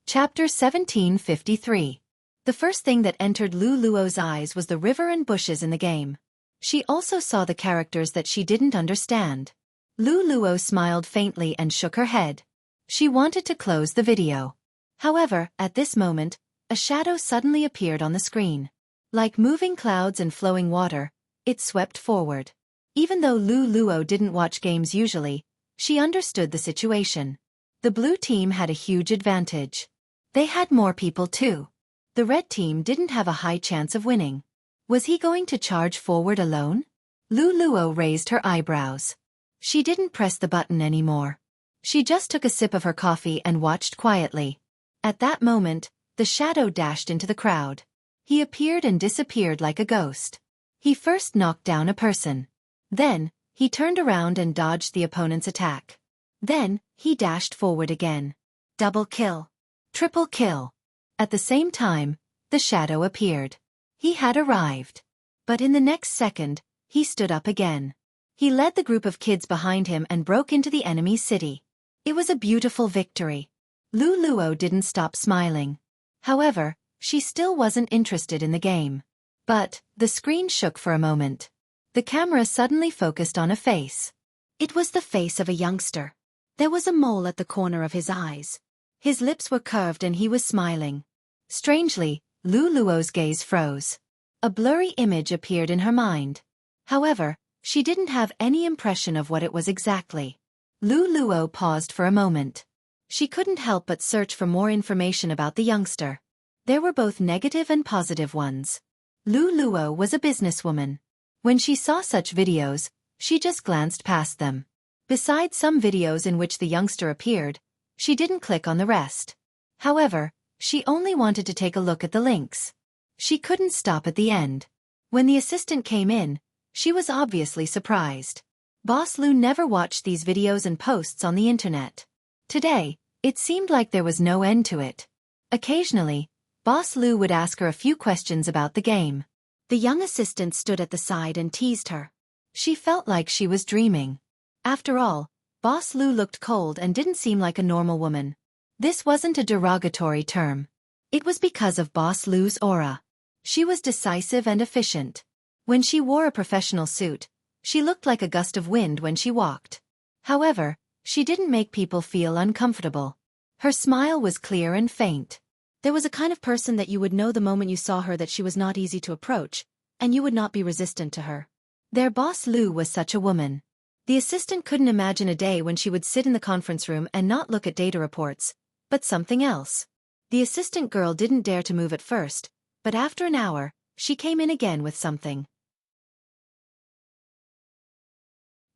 A: Chapter 1753. The first thing that entered Lu Luo's eyes was the river and bushes in the game. She also saw the characters that she didn't understand. Lu Luo smiled faintly and shook her head. She wanted to close the video. However, at this moment, a shadow suddenly appeared on the screen. Like moving clouds and flowing water, it swept forward. Even though Lu Luo didn't watch games usually, she understood the situation. The blue team had a huge advantage. They had more people too. The red team didn't have a high chance of winning. Was he going to charge forward alone? Lu Luo raised her eyebrows. She didn't press the button anymore. She just took a sip of her coffee and watched quietly. At that moment, the shadow dashed into the crowd. He appeared and disappeared like a ghost. He first knocked down a person. Then, he turned around and dodged the opponent's attack. Then, he dashed forward again. Double kill. Triple kill. At the same time, the shadow appeared. He had arrived. But in the next second, he stood up again. He led the group of kids behind him and broke into the enemy's city. It was a beautiful victory. Lu Luo didn't stop smiling. However, she still wasn't interested in the game. But, the screen shook for a moment. The camera suddenly focused on a face. It was the face of a youngster. There was a mole at the corner of his eyes. His lips were curved and he was smiling. Strangely, Lu Luo's gaze froze. A blurry image appeared in her mind. However, she didn't have any impression of what it was exactly. Lu Luo paused for a moment. She couldn't help but search for more information about the youngster. There were both negative and positive ones. Lu Luo was a businesswoman. When she saw such videos, she just glanced past them. Besides some videos in which the youngster appeared, she didn't click on the rest. However, she only wanted to take a look at the links. She couldn't stop at the end. When the assistant came in, she was obviously surprised. Boss Lu never watched these videos and posts on the internet. Today, it seemed like there was no end to it. Occasionally, Boss Lu would ask her a few questions about the game. The young assistant stood at the side and teased her. She felt like she was dreaming. After all, Boss Lu looked cold and didn't seem like a normal woman. This wasn't a derogatory term. It was because of Boss Lu's aura. She was decisive and efficient. When she wore a professional suit, she looked like a gust of wind when she walked. However, she didn't make people feel uncomfortable. Her smile was clear and faint. There was a kind of person that you would know the moment you saw her that she was not easy to approach, and you would not be resistant to her. Their Boss Lu was such a woman. The assistant couldn't imagine a day when she would sit in the conference room and not look at data reports, but something else. The assistant girl didn't dare to move at first, but after an hour, she came in again with something.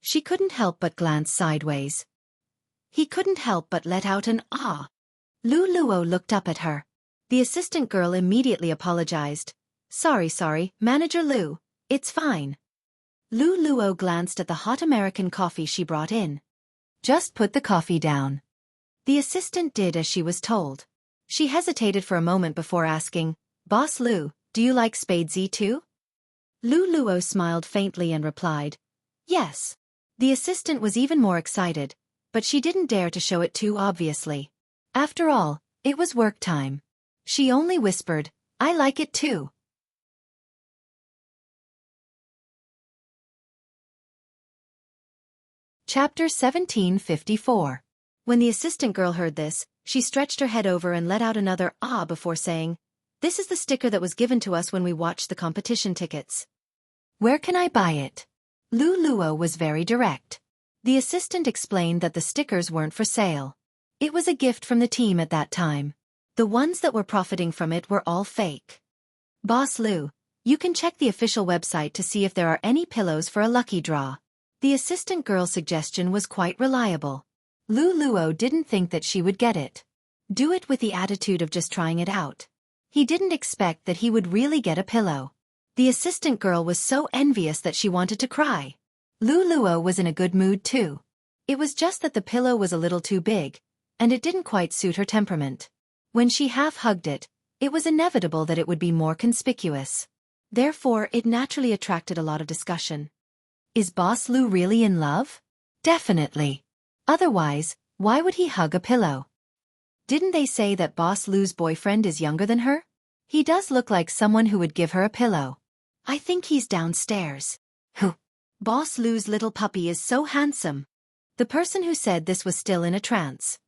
A: She couldn't help but glance sideways. He couldn't help but let out an ah. Lu Luo looked up at her. The assistant girl immediately apologized. Sorry, Manager Lu, it's fine. Lu Luo glanced at the hot American coffee she brought in. Just put the coffee down. The assistant did as she was told. She hesitated for a moment before asking, "Boss Lu, do you like Spade Z too?" Lu Luo smiled faintly and replied, "Yes." The assistant was even more excited, but she didn't dare to show it too obviously. After all, it was work time. She only whispered, "I like it too." Chapter 1754. When the assistant girl heard this, she stretched her head over and let out another "ah" before saying, "This is the sticker that was given to us when we watched the competition tickets." "Where can I buy it?" Lu Luo was very direct. The assistant explained that the stickers weren't for sale. It was a gift from the team at that time. The ones that were profiting from it were all fake. "Boss Lu, you can check the official website to see if there are any pillows for a lucky draw." The assistant girl's suggestion was quite reliable. Lu Luo didn't think that she would get it. Do it with the attitude of just trying it out. He didn't expect that he would really get a pillow. The assistant girl was so envious that she wanted to cry. Lu Luo was in a good mood too. It was just that the pillow was a little too big, and it didn't quite suit her temperament. When she half-hugged it, it was inevitable that it would be more conspicuous. Therefore, it naturally attracted a lot of discussion. Is Boss Lu really in love? Definitely. Otherwise, why would he hug a pillow? Didn't they say that Boss Lu's boyfriend is younger than her? He does look like someone who would give her a pillow. I think he's downstairs. Who? Boss Lu's little puppy is so handsome. The person who said this was still in a trance.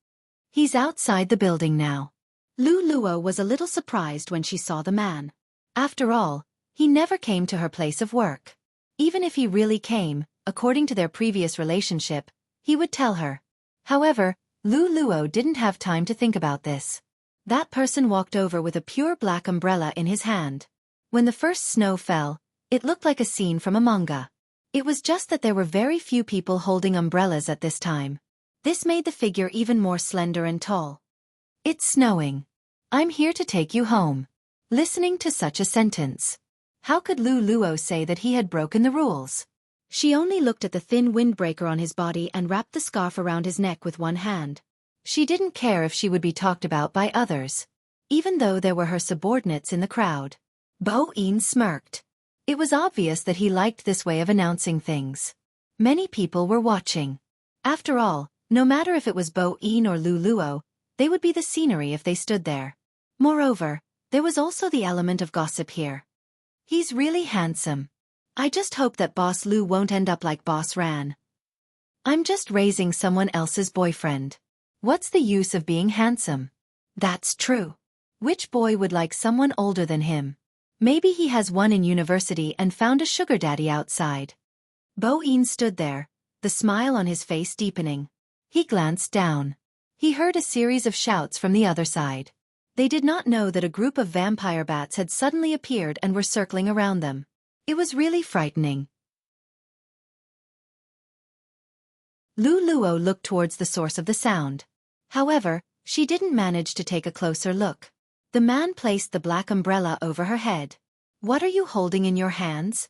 A: He's outside the building now. Lu Luo was a little surprised when she saw the man. After all, he never came to her place of work. Even if he really came, according to their previous relationship, he would tell her. However, Lu Luo didn't have time to think about this. That person walked over with a pure black umbrella in his hand. When the first snow fell, it looked like a scene from a manga. It was just that there were very few people holding umbrellas at this time. This made the figure even more slender and tall. "It's snowing. I'm here to take you home." Listening to such a sentence, how could Lu Luo say that he had broken the rules? She only looked at the thin windbreaker on his body and wrapped the scarf around his neck with one hand. She didn't care if she would be talked about by others, even though there were her subordinates in the crowd. Bo Yin smirked. It was obvious that he liked this way of announcing things. Many people were watching. After all, no matter if it was Bo Yin or Lu Luo, they would be the scenery if they stood there. Moreover, there was also the element of gossip here. He's really handsome. I just hope that Boss Lu won't end up like Boss Ran. I'm just raising someone else's boyfriend. What's the use of being handsome? That's true. Which boy would like someone older than him? Maybe he has one in university and found a sugar daddy outside. Bo Yin stood there, the smile on his face deepening. He glanced down. He heard a series of shouts from the other side. They did not know that a group of vampire bats had suddenly appeared and were circling around them. It was really frightening. Lu Luo looked towards the source of the sound. However, she didn't manage to take a closer look. The man placed the black umbrella over her head. "What are you holding in your hands?"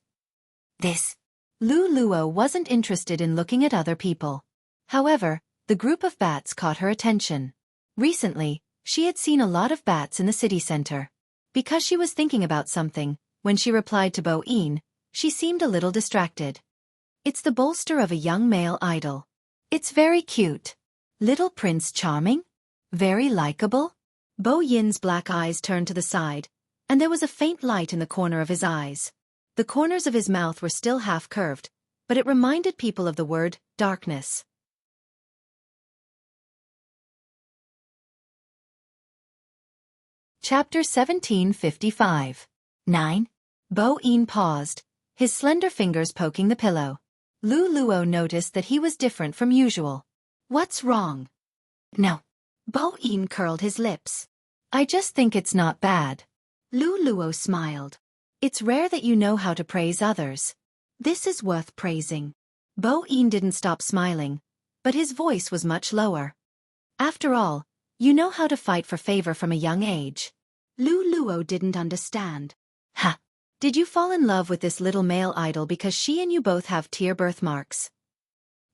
A: "This." Lu Luo wasn't interested in looking at other people. However, the group of bats caught her attention. Recently, she had seen a lot of bats in the city center. Because she was thinking about something, when she replied to Bo Yin, she seemed a little distracted. "It's the bolster of a young male idol. It's very cute. Little Prince Charming? Very likable?" Bo Yin's black eyes turned to the side, and there was a faint light in the corner of his eyes. The corners of his mouth were still half-curved, but it reminded people of the word, darkness. Chapter 1755. 9. Bo Yin paused, his slender fingers poking the pillow. Lu Luo noticed that he was different from usual. "What's wrong?" "No." Bo Yin curled his lips. "I just think it's not bad." Lu Luo smiled. "It's rare that you know how to praise others. This is worth praising." Bo Yin didn't stop smiling, but his voice was much lower. "After all, you know how to fight for favor from a young age." Lu Luo didn't understand. "Ha! Did you fall in love with this little male idol because she and you both have tear birthmarks?"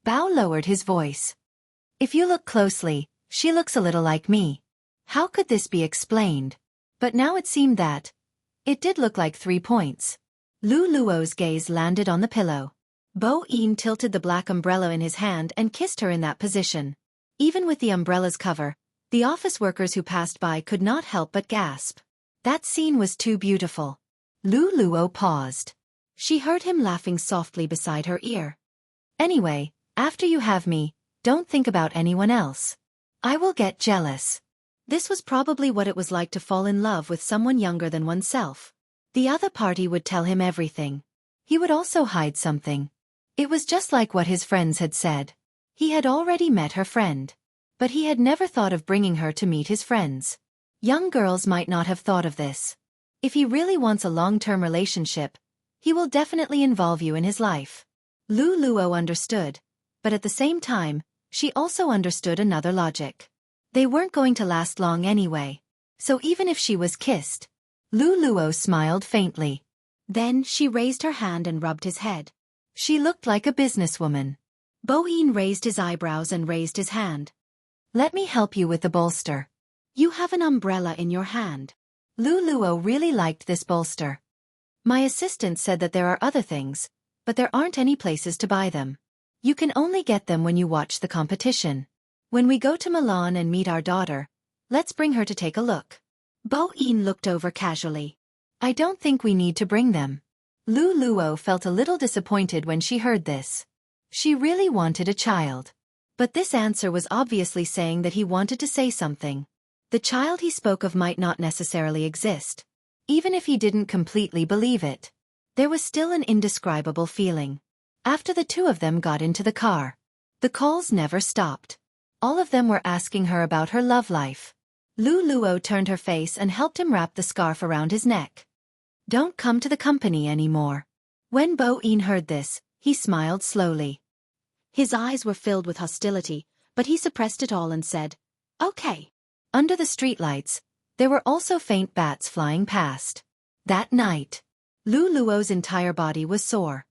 A: Bao lowered his voice. "If you look closely, She looks a little like me. How could this be explained? But now it seemed that it did look like 3 points. Lu Luo's gaze landed on the pillow. Bo Yin tilted the black umbrella in his hand and kissed her in that position. Even with the umbrella's cover, the office workers who passed by could not help but gasp. That scene was too beautiful. Lu Luo paused. She heard him laughing softly beside her ear. Anyway, after you have me, don't think about anyone else. I will get jealous. This was probably what it was like to fall in love with someone younger than oneself. The other party would tell him everything. He would also hide something. It was just like what his friends had said. He had already met her friend. But he had never thought of bringing her to meet his friends. Young girls might not have thought of this. If he really wants a long-term relationship, he will definitely involve you in his life. Lu Luo understood, but at the same time, she also understood another logic. They weren't going to last long anyway. So even if she was kissed, Lu Luo smiled faintly. Then she raised her hand and rubbed his head. She looked like a businesswoman. Bo Yin raised his eyebrows and raised his hand. Let me help you with the bolster. You have an umbrella in your hand. Lu Luo really liked this bolster. My assistant said that there are other things, but there aren't any places to buy them. You can only get them when you watch the competition. When we go to Milan and meet our daughter, let's bring her to take a look. Bo Yin looked over casually. I don't think we need to bring them. Lu Luo felt a little disappointed when she heard this. She really wanted a child. But this answer was obviously saying that he wanted to say something. The child he spoke of might not necessarily exist. Even if he didn't completely believe it, there was still an indescribable feeling. After the two of them got into the car, the calls never stopped. All of them were asking her about her love life. Lu Luo turned her face and helped him wrap the scarf around his neck. Don't come to the company anymore. When Bo Yin heard this, he smiled slowly. His eyes were filled with hostility, but he suppressed it all and said, Okay. Under the streetlights, there were also faint bats flying past. That night, Lu Luo's entire body was sore.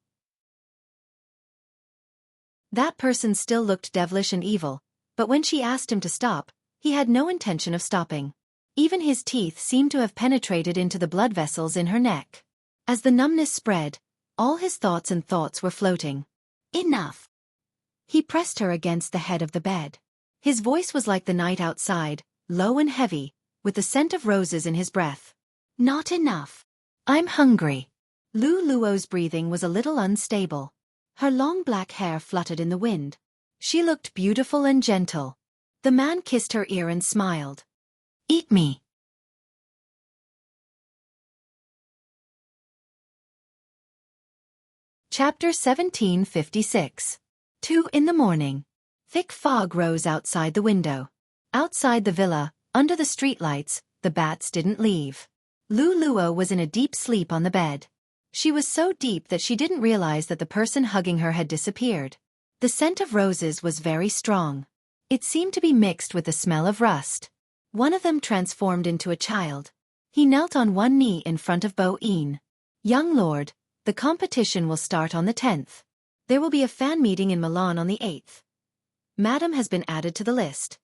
A: That person still looked devilish and evil, but when she asked him to stop, he had no intention of stopping. Even his teeth seemed to have penetrated into the blood vessels in her neck. As the numbness spread, all his thoughts were floating. Enough. He pressed her against the head of the bed. His voice was like the night outside, low and heavy, with the scent of roses in his breath. Not enough. I'm hungry. Lu Luo's breathing was a little unstable. Her long black hair fluttered in the wind. She looked beautiful and gentle. The man kissed her ear and smiled. Eat me. Chapter 1756. 2 in the morning. Thick fog rose outside the window. Outside the villa, under the streetlights, the bats didn't leave. Lu Luo was in a deep sleep on the bed. She was so deep that she didn't realize that the person hugging her had disappeared. The scent of roses was very strong. It seemed to be mixed with the smell of rust. One of them transformed into a child. He knelt on one knee in front of Bo Yin. Young lord, the competition will start on the 10th. There will be a fan meeting in Milan on the 8th. Madam has been added to the list.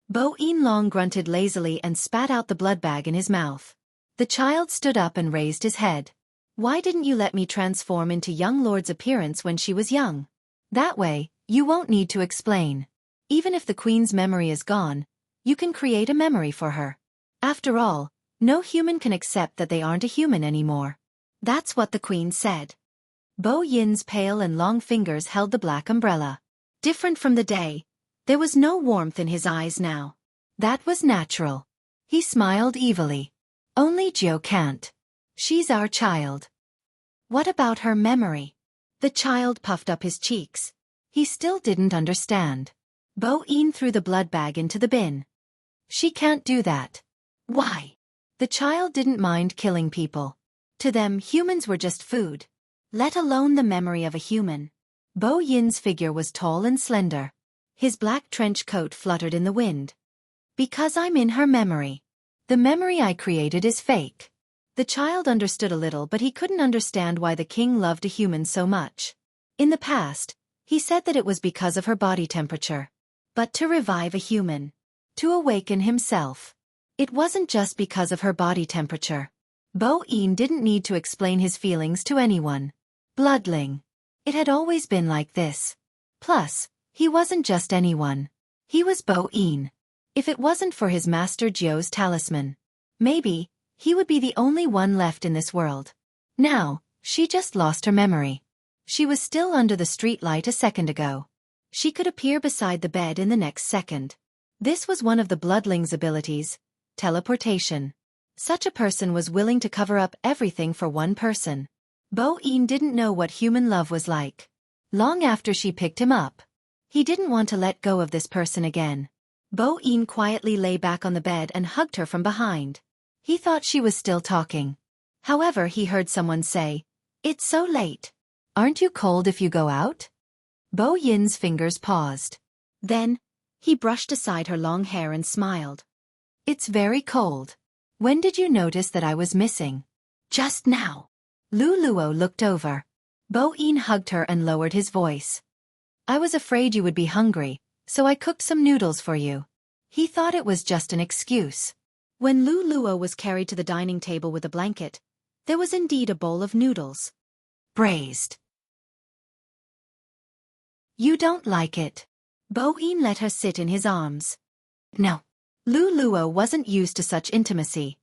A: Bo Yin Long grunted lazily and spat out the blood bag in his mouth. The child stood up and raised his head. Why didn't you let me transform into young lord's appearance when she was young? That way, you won't need to explain. Even if the queen's memory is gone, you can create a memory for her. After all, no human can accept that they aren't a human anymore. That's what the queen said. Bo Yin's pale and long fingers held the black umbrella. Different from the day, there was no warmth in his eyes now. That was natural. He smiled evilly. Only Jiu can't. She's our child. What about her memory? The child puffed up his cheeks. He still didn't understand. Bo Yin threw the blood bag into the bin. She can't do that. Why? The child didn't mind killing people. To them, humans were just food. Let alone the memory of a human. Bo Yin's figure was tall and slender. His black trench coat fluttered in the wind. Because I'm in her memory. The memory I created is fake. The child understood a little, but he couldn't understand why the king loved a human so much. In the past, he said that it was because of her body temperature. But to revive a human, to awaken himself. It wasn't just because of her body temperature. Bo-in didn't need to explain his feelings to anyone. Bloodling. It had always been like this. Plus, he wasn't just anyone. He was Bo-in. If it wasn't for his master Jiu's talisman, maybe he would be the only one left in this world. Now, she just lost her memory. She was still under the streetlight a second ago. She could appear beside the bed in the next second. This was one of the bloodling's abilities, teleportation. Such a person was willing to cover up everything for one person. Bo-in didn't know what human love was like. Long after she picked him up, he didn't want to let go of this person again. Bo-in quietly lay back on the bed and hugged her from behind. He thought she was still talking. However, he heard someone say, "It's so late. Aren't you cold if you go out?" Bo-yin's fingers paused. Then, he brushed aside her long hair and smiled. "It's very cold. When did you notice that I was missing?" "Just now." Lu Luo looked over. Bo-in hugged her and lowered his voice. "I was afraid you would be hungry, so I cooked some noodles for you." He thought it was just an excuse. When Lu Luo was carried to the dining table with a blanket, there was indeed a bowl of noodles. Braised. "You don't like it." Bo-in let her sit in his arms. "No." Lu Luo wasn't used to such intimacy.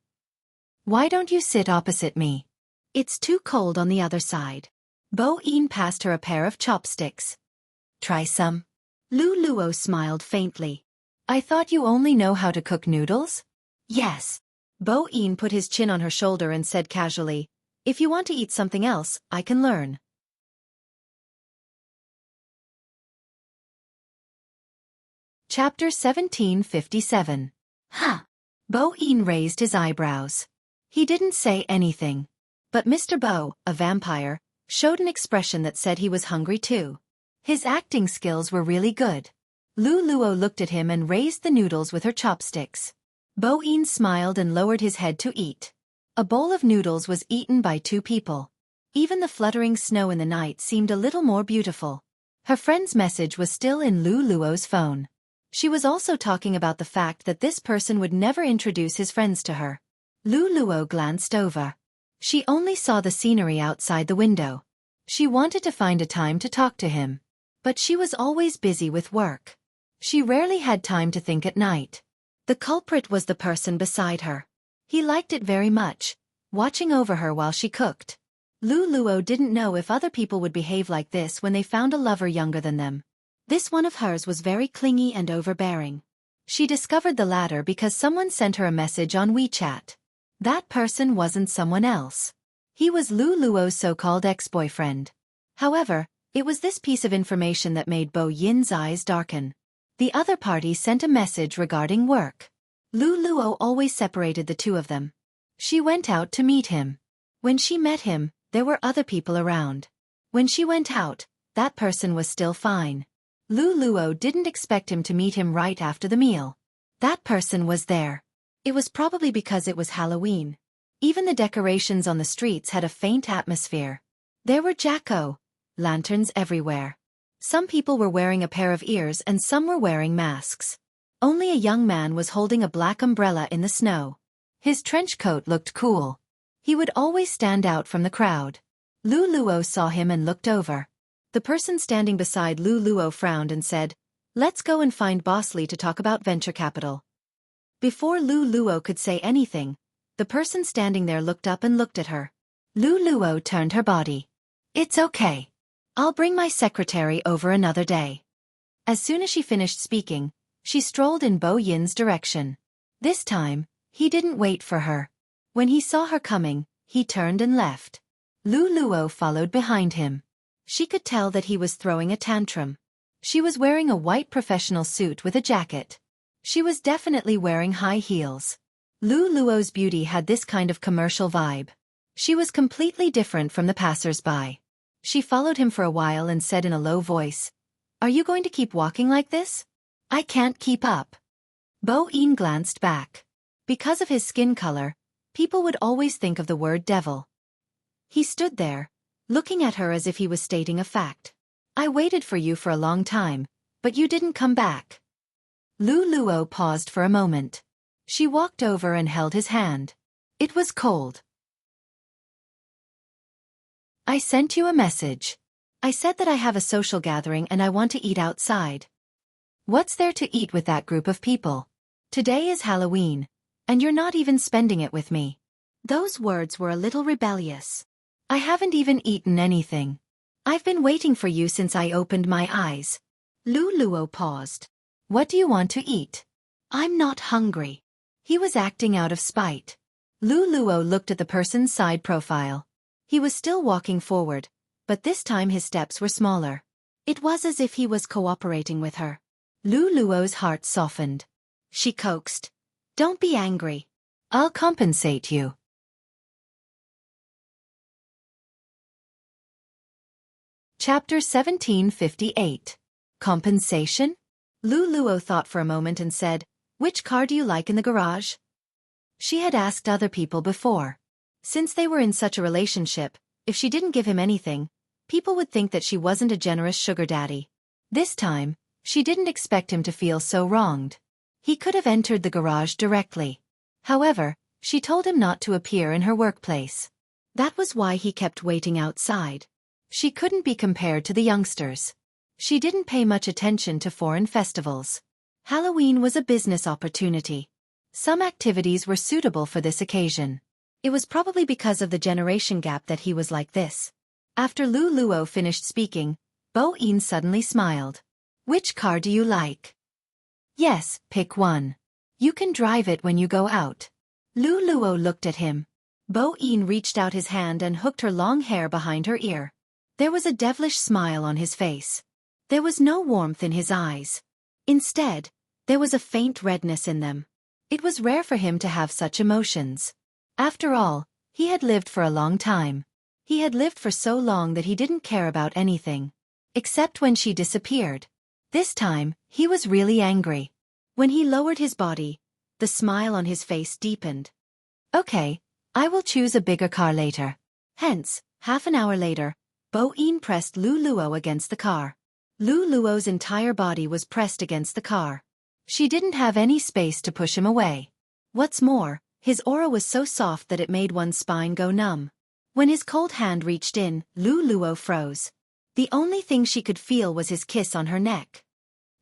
A: "Why don't you sit opposite me? It's too cold on the other side." Bo-in passed her a pair of chopsticks. "Try some." Lu Luo smiled faintly. "I thought you only know how to cook noodles?" "Yes." Bo-in put his chin on her shoulder and said casually, "If you want to eat something else, I can learn." Chapter 1757. Huh. Bo-in raised his eyebrows. He didn't say anything. But Mr. Bo, a vampire, showed an expression that said he was hungry too. His acting skills were really good. Lu Luo looked at him and raised the noodles with her chopsticks. Bo-in smiled and lowered his head to eat. A bowl of noodles was eaten by two people. Even the fluttering snow in the night seemed a little more beautiful. Her friend's message was still in Lu Luo's phone. She was also talking about the fact that this person would never introduce his friends to her. Lu Luo glanced over. She only saw the scenery outside the window. She wanted to find a time to talk to him. But she was always busy with work. She rarely had time to think at night. The culprit was the person beside her. He liked it very much, watching over her while she cooked. Lu Luo didn't know if other people would behave like this when they found a lover younger than them. This one of hers was very clingy and overbearing. She discovered the latter because someone sent her a message on WeChat. That person wasn't someone else. He was Lu Luo's so-called ex-boyfriend. However, it was this piece of information that made Bo Yin's eyes darken. The other party sent a message regarding work. Lu Luo always separated the two of them. She went out to meet him. When she met him, there were other people around. When she went out, that person was still fine. Lu Luo didn't expect him to meet him right after the meal. That person was there. It was probably because it was Halloween. Even the decorations on the streets had a faint atmosphere. There were jack-o'-lanterns everywhere. Some people were wearing a pair of ears and some were wearing masks. Only a young man was holding a black umbrella in the snow. His trench coat looked cool. He would always stand out from the crowd. Lu Luo saw him and looked over. The person standing beside Lu Luo frowned and said, "Let's go and find Boss Lee to talk about venture capital." Before Lu Luo could say anything, the person standing there looked up and looked at her. Lu Luo turned her body. "It's okay. I'll bring my secretary over another day." As soon as she finished speaking, she strolled in Bo Yin's direction. This time, he didn't wait for her. When he saw her coming, he turned and left. Lu Luo followed behind him. She could tell that he was throwing a tantrum. She was wearing a white professional suit with a jacket. She was definitely wearing high heels. Lu Luo's beauty had this kind of commercial vibe. She was completely different from the passers-by. She followed him for a while and said in a low voice, "Are you going to keep walking like this? I can't keep up." Bo-in glanced back. Because of his skin color, people would always think of the word devil. He stood there, looking at her as if he was stating a fact. "I waited for you for a long time, but you didn't come back." Lu Luo paused for a moment. She walked over and held his hand. It was cold. I sent you a message. I said that I have a social gathering and I want to eat outside. What's there to eat with that group of people? Today is Halloween, and you're not even spending it with me. Those words were a little rebellious. I haven't even eaten anything. I've been waiting for you since I opened my eyes. Lu Luo paused. What do you want to eat? I'm not hungry. He was acting out of spite. Lu Luo looked at the person's side profile. He was still walking forward, but this time his steps were smaller. It was as if he was cooperating with her. Lu Luo's heart softened. She coaxed. Don't be angry. I'll compensate you. Chapter 1758. Compensation? Lu Luo thought for a moment and said, Which car do you like in the garage? She had asked other people before. Since they were in such a relationship, if she didn't give him anything, people would think that she wasn't a generous sugar daddy. This time, she didn't expect him to feel so wronged. He could have entered the garage directly. However, she told him not to appear in her workplace. That was why he kept waiting outside. She couldn't be compared to the youngsters. She didn't pay much attention to foreign festivals. Halloween was a business opportunity. Some activities were suitable for this occasion. It was probably because of the generation gap that he was like this. After Lu Luo finished speaking, Bo Yin suddenly smiled. Which car do you like? Yes, pick one. You can drive it when you go out. Lu Luo looked at him. Bo Yin reached out his hand and hooked her long hair behind her ear. There was a devilish smile on his face. There was no warmth in his eyes. Instead, there was a faint redness in them. It was rare for him to have such emotions. After all, he had lived for a long time. He had lived for so long that he didn't care about anything. Except when she disappeared. This time, he was really angry. When he lowered his body, the smile on his face deepened. Okay, I will choose a bigger car later. Hence, half an hour later, Bo Yin pressed Lu Luo against the car. Lu Luo's entire body was pressed against the car. She didn't have any space to push him away. What's more, his aura was so soft that it made one's spine go numb. When his cold hand reached in, Lu Luo froze. The only thing she could feel was his kiss on her neck.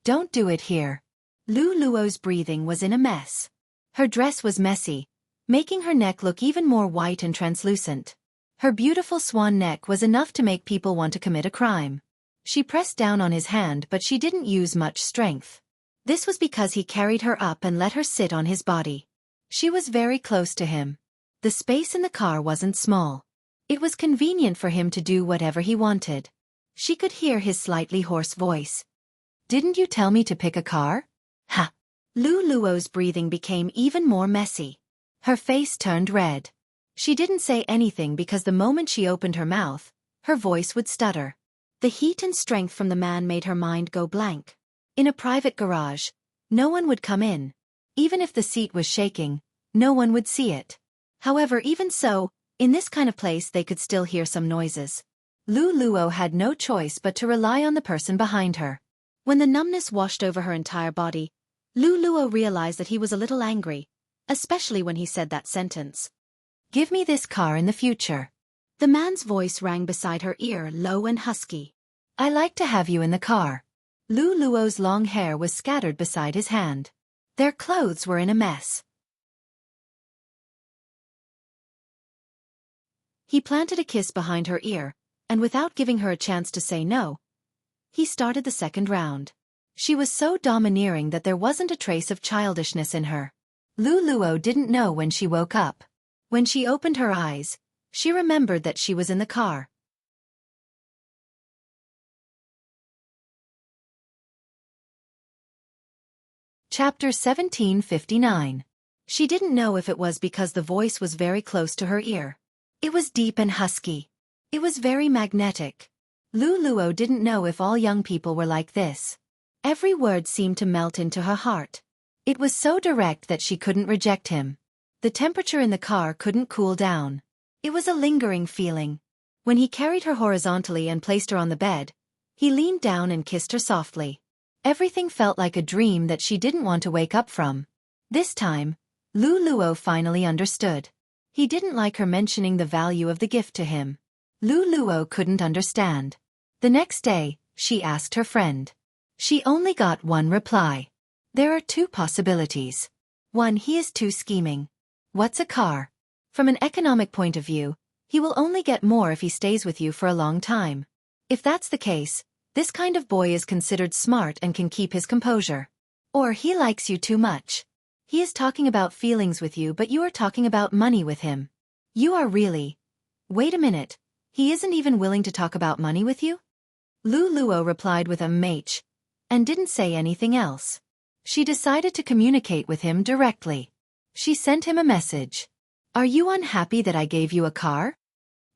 A: Don't do it here. Lu Luo's breathing was in a mess. Her dress was messy, making her neck look even more white and translucent. Her beautiful swan neck was enough to make people want to commit a crime. She pressed down on his hand, but she didn't use much strength. This was because he carried her up and let her sit on his body. She was very close to him. The space in the car wasn't small. It was convenient for him to do whatever he wanted. She could hear his slightly hoarse voice. Didn't you tell me to pick a car? Ha! Lu Luo's breathing became even more messy. Her face turned red. She didn't say anything because the moment she opened her mouth, her voice would stutter. The heat and strength from the man made her mind go blank. In a private garage, no one would come in. Even if the seat was shaking, no one would see it. However, even so, in this kind of place they could still hear some noises. Lu Luo had no choice but to rely on the person behind her. When the numbness washed over her entire body, Lu Luo realized that he was a little angry, especially when he said that sentence. Give me this car in the future. The man's voice rang beside her ear, low and husky. I like to have you in the car. Lu Luo's long hair was scattered beside his hand. Their clothes were in a mess. He planted a kiss behind her ear, and without giving her a chance to say no, he started the second round. She was so domineering that there wasn't a trace of childishness in her. Lu Luo didn't know when she woke up. When she opened her eyes, she remembered that she was in the car. Chapter 1759. She didn't know if it was because the voice was very close to her ear. It was deep and husky. It was very magnetic. Lu Luo didn't know if all young people were like this. Every word seemed to melt into her heart. It was so direct that she couldn't reject him. The temperature in the car couldn't cool down. It was a lingering feeling. When he carried her horizontally and placed her on the bed, he leaned down and kissed her softly. Everything felt like a dream that she didn't want to wake up from. This time, Lu Luo finally understood. He didn't like her mentioning the value of the gift to him. Lu Luo couldn't understand. The next day, she asked her friend. She only got one reply. There are two possibilities. One, he is too scheming. What's a car? From an economic point of view, he will only get more if he stays with you for a long time. If that's the case, this kind of boy is considered smart and can keep his composure. Or he likes you too much. He is talking about feelings with you, but you are talking about money with him. You are really... Wait a minute, he isn't even willing to talk about money with you? Lu Luo replied with a mh, and didn't say anything else. She decided to communicate with him directly. She sent him a message. Are you unhappy that I gave you a car?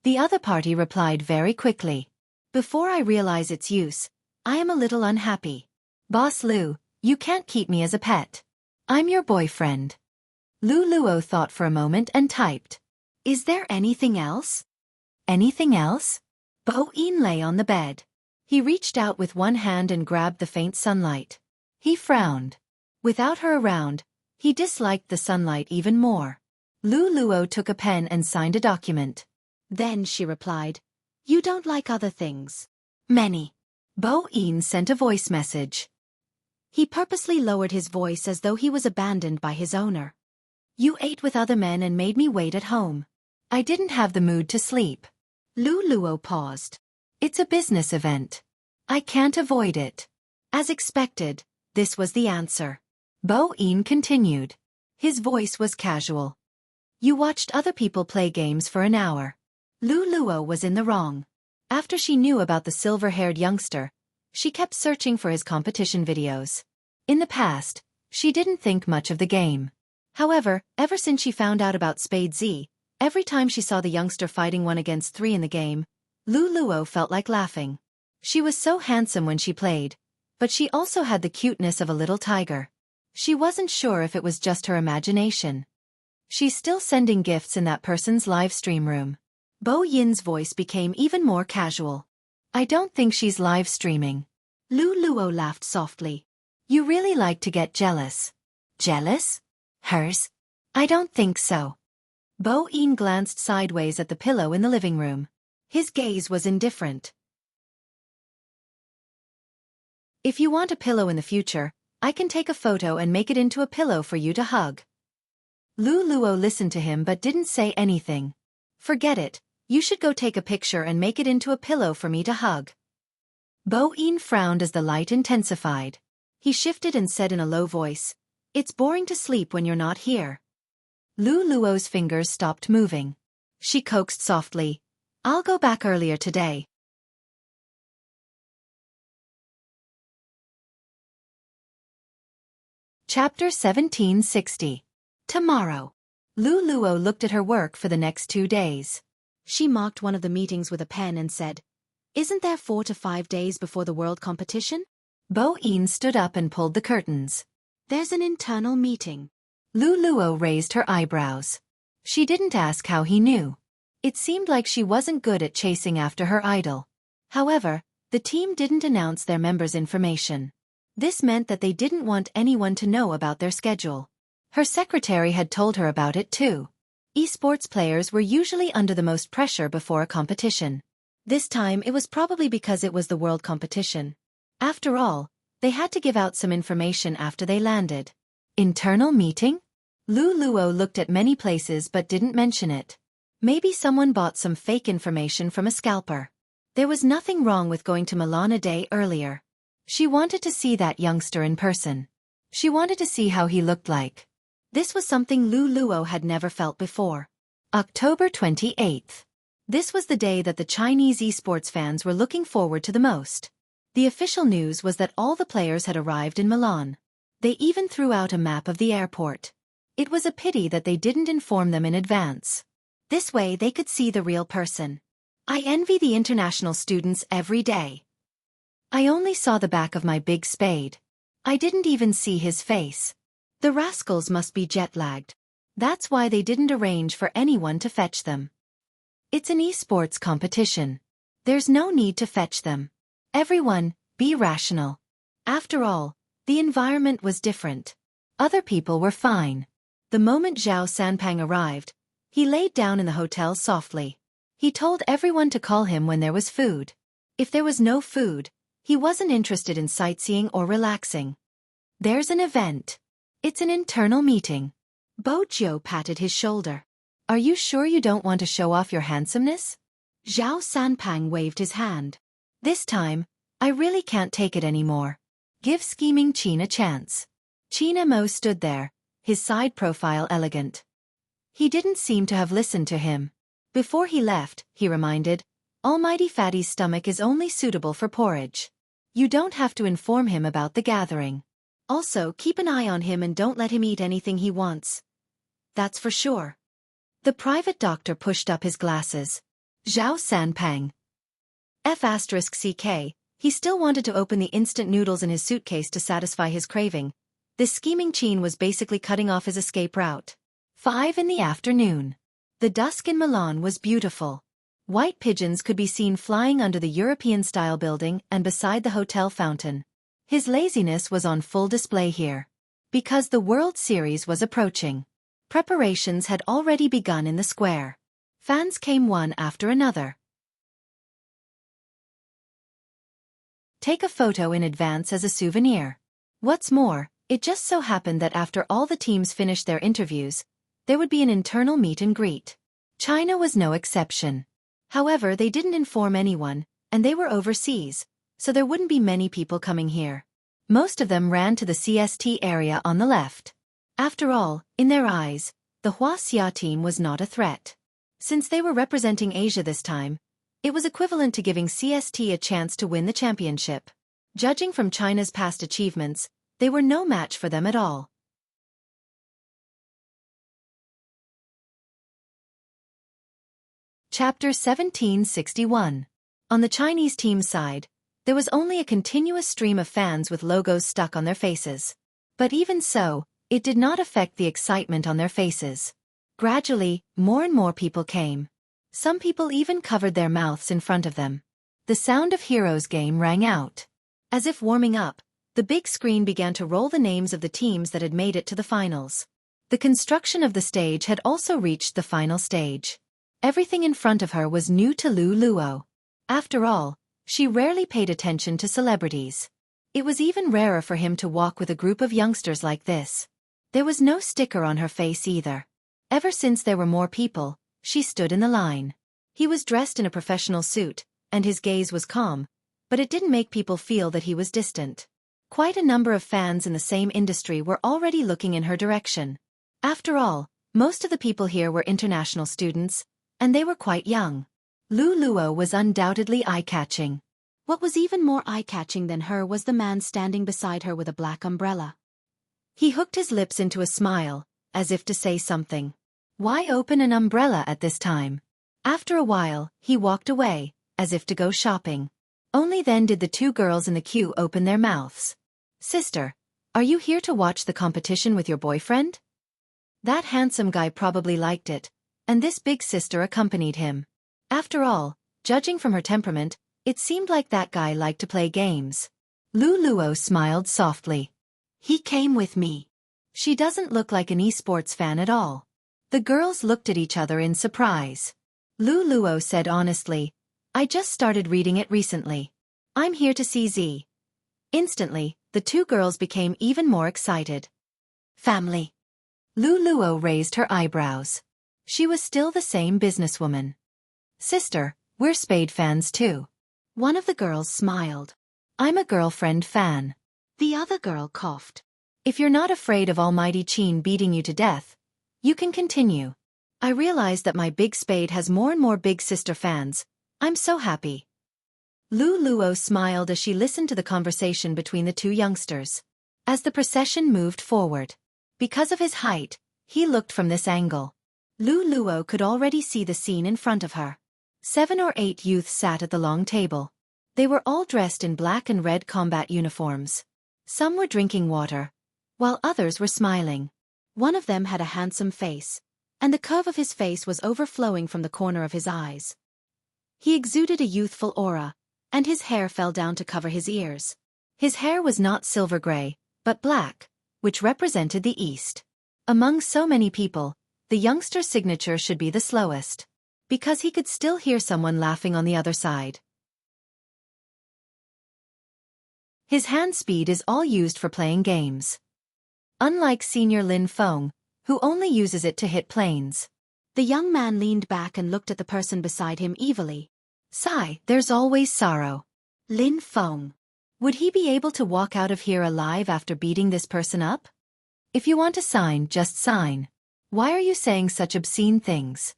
A: The other party replied very quickly. Before I realize its use, I am a little unhappy. Boss Lu, you can't keep me as a pet. I'm your boyfriend. Lu Luo thought for a moment and typed. Is there anything else? Anything else? Bo Yin lay on the bed. He reached out with one hand and grabbed the faint sunlight. He frowned. Without her around, he disliked the sunlight even more. Lu Luo took a pen and signed a document. Then she replied, You don't like other things. Many. Bo Yin sent a voice message. He purposely lowered his voice as though he was abandoned by his owner. You ate with other men and made me wait at home. I didn't have the mood to sleep. Lu Luo paused. It's a business event. I can't avoid it. As expected, this was the answer. Bo Yin continued. His voice was casual. You watched other people play games for an hour. Lu Luo was in the wrong. After she knew about the silver-haired youngster, she kept searching for his competition videos. In the past, she didn't think much of the game. However, ever since she found out about Spade Z, every time she saw the youngster fighting 1 against 3 in the game, Lu Luo felt like laughing. She was so handsome when she played, but she also had the cuteness of a little tiger. She wasn't sure if it was just her imagination. She's still sending gifts in that person's live stream room. Bo Yin's voice became even more casual. I don't think she's live streaming. Lu Luo laughed softly. You really like to get jealous. Jealous? Hers? I don't think so. Bo Yin glanced sideways at the pillow in the living room. His gaze was indifferent. If you want a pillow in the future, I can take a photo and make it into a pillow for you to hug. Lu Luo listened to him but didn't say anything. Forget it, you should go take a picture and make it into a pillow for me to hug. Bo Yin frowned as the light intensified. He shifted and said in a low voice, It's boring to sleep when you're not here. Lu Luo's fingers stopped moving. She coaxed softly, I'll go back earlier today. Chapter 1760. Tomorrow. Lu Luo looked at her work for the next 2 days. She marked one of the meetings with a pen and said, Isn't there 4 to 5 days before the world competition? Bo Yin stood up and pulled the curtains. There's an internal meeting. Lu Luo raised her eyebrows. She didn't ask how he knew. It seemed like she wasn't good at chasing after her idol. However, the team didn't announce their members' information. This meant that they didn't want anyone to know about their schedule. Her secretary had told her about it too. Esports players were usually under the most pressure before a competition. This time it was probably because it was the world competition. After all, they had to give out some information after they landed. Internal meeting? Lu Luo looked at many places but didn't mention it. Maybe someone bought some fake information from a scalper. There was nothing wrong with going to Milan a day earlier. She wanted to see that youngster in person. She wanted to see how he looked like. This was something Lu Luo had never felt before. October 28th. This was the day that the Chinese esports fans were looking forward to the most. The official news was that all the players had arrived in Milan. They even threw out a map of the airport. It was a pity that they didn't inform them in advance. This way they could see the real person. I envy the international students every day. I only saw the back of my big spade. I didn't even see his face. The rascals must be jet-lagged. That's why they didn't arrange for anyone to fetch them. It's an esports competition. There's no need to fetch them. Everyone, be rational. After all, the environment was different. Other people were fine. The moment Zhao Sanpang arrived, he laid down in the hotel softly. He told everyone to call him when there was food. If there was no food, he wasn't interested in sightseeing or relaxing. There's an event. It's an internal meeting. Bo Jiu patted his shoulder. Are you sure you don't want to show off your handsomeness? Zhao Sanpang waved his hand. This time, I really can't take it anymore. Give scheming Qin a chance. Qin Mo stood there, his side profile elegant. He didn't seem to have listened to him. Before he left, he reminded, Almighty Fatty's stomach is only suitable for porridge. You don't have to inform him about the gathering. Also, keep an eye on him and don't let him eat anything he wants. That's for sure. The private doctor pushed up his glasses. Zhao Sanpang. F***ck, he still wanted to open the instant noodles in his suitcase to satisfy his craving. This scheming Qin was basically cutting off his escape route. 5 in the afternoon. The dusk in Milan was beautiful. White pigeons could be seen flying under the European-style building and beside the hotel fountain. His laziness was on full display here. Because the World Series was approaching. Preparations had already begun in the square. Fans came one after another. Take a photo in advance as a souvenir. What's more, it just so happened that after all the teams finished their interviews, there would be an internal meet and greet. China was no exception. However, they didn't inform anyone, and they were overseas, so there wouldn't be many people coming here. Most of them ran to the CST area on the left. After all, in their eyes, the Wuxia team was not a threat. Since they were representing Asia this time, it was equivalent to giving CST a chance to win the championship. Judging from China's past achievements, they were no match for them at all. Chapter 1761. On the Chinese team's side, there was only a continuous stream of fans with logos stuck on their faces. But even so, it did not affect the excitement on their faces. Gradually, more and more people came. Some people even covered their mouths in front of them. The Sound of Heroes game rang out. As if warming up, the big screen began to roll the names of the teams that had made it to the finals. The construction of the stage had also reached the final stage. Everything in front of her was new to Lu Luo. After all, she rarely paid attention to celebrities. It was even rarer for him to walk with a group of youngsters like this. There was no sticker on her face either. Ever since there were more people, she stood in the line. He was dressed in a professional suit, and his gaze was calm, but it didn't make people feel that he was distant. Quite a number of fans in the same industry were already looking in her direction. After all, most of the people here were international students, and they were quite young. Lu Luo was undoubtedly eye-catching. What was even more eye-catching than her was the man standing beside her with a black umbrella. He hooked his lips into a smile, as if to say something. Why open an umbrella at this time? After a while, he walked away, as if to go shopping. Only then did the two girls in the queue open their mouths. Sister, are you here to watch the competition with your boyfriend? That handsome guy probably liked it, and this big sister accompanied him. After all, judging from her temperament, it seemed like that guy liked to play games. Lu Luo smiled softly. He came with me. She doesn't look like an esports fan at all. The girls looked at each other in surprise. Lu Luo said honestly, I just started reading it recently. I'm here to see Z. Instantly, the two girls became even more excited. Family. Lu Luo raised her eyebrows. She was still the same businesswoman. Sister, we're Spade fans too. One of the girls smiled. I'm a girlfriend fan. The other girl coughed. If you're not afraid of Almighty Qin beating you to death, you can continue. I realize that my big Spade has more and more big sister fans. I'm so happy. Lu Luo smiled as she listened to the conversation between the two youngsters. As the procession moved forward. Because of his height, he looked from this angle. Lu Luo could already see the scene in front of her. 7 or 8 youths sat at the long table. They were all dressed in black and red combat uniforms. Some were drinking water, while others were smiling. One of them had a handsome face, and the curve of his face was overflowing from the corner of his eyes. He exuded a youthful aura, and his hair fell down to cover his ears. His hair was not silver gray, but black, which represented the East. Among so many people, the youngster's signature should be the slowest, because he could still hear someone laughing on the other side. His hand speed is all used for playing games. Unlike Senior Lin Feng, who only uses it to hit planes. The young man leaned back and looked at the person beside him evilly. Sigh, there's always sorrow. Lin Feng. Would he be able to walk out of here alive after beating this person up? If you want to sign, just sign. Why are you saying such obscene things?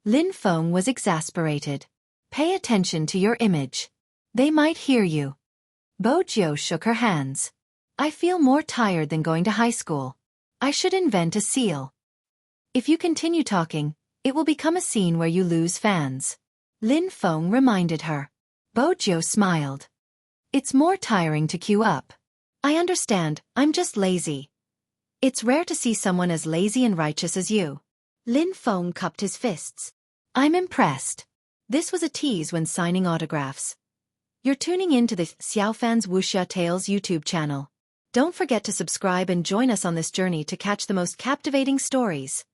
A: Lin Feng was exasperated. Pay attention to your image. They might hear you. Bo Jiu shook her hands. I feel more tired than going to high school. I should invent a seal. If you continue talking, it will become a scene where you lose fans. Lin Feng reminded her. Bo Jiu smiled. It's more tiring to queue up. I understand, I'm just lazy. It's rare to see someone as lazy and righteous as you. Lin Feng cupped his fists. I'm impressed. This was a tease when signing autographs. You're tuning in to the Xiaofan's Wuxia Tales YouTube channel. Don't forget to subscribe and join us on this journey to catch the most captivating stories.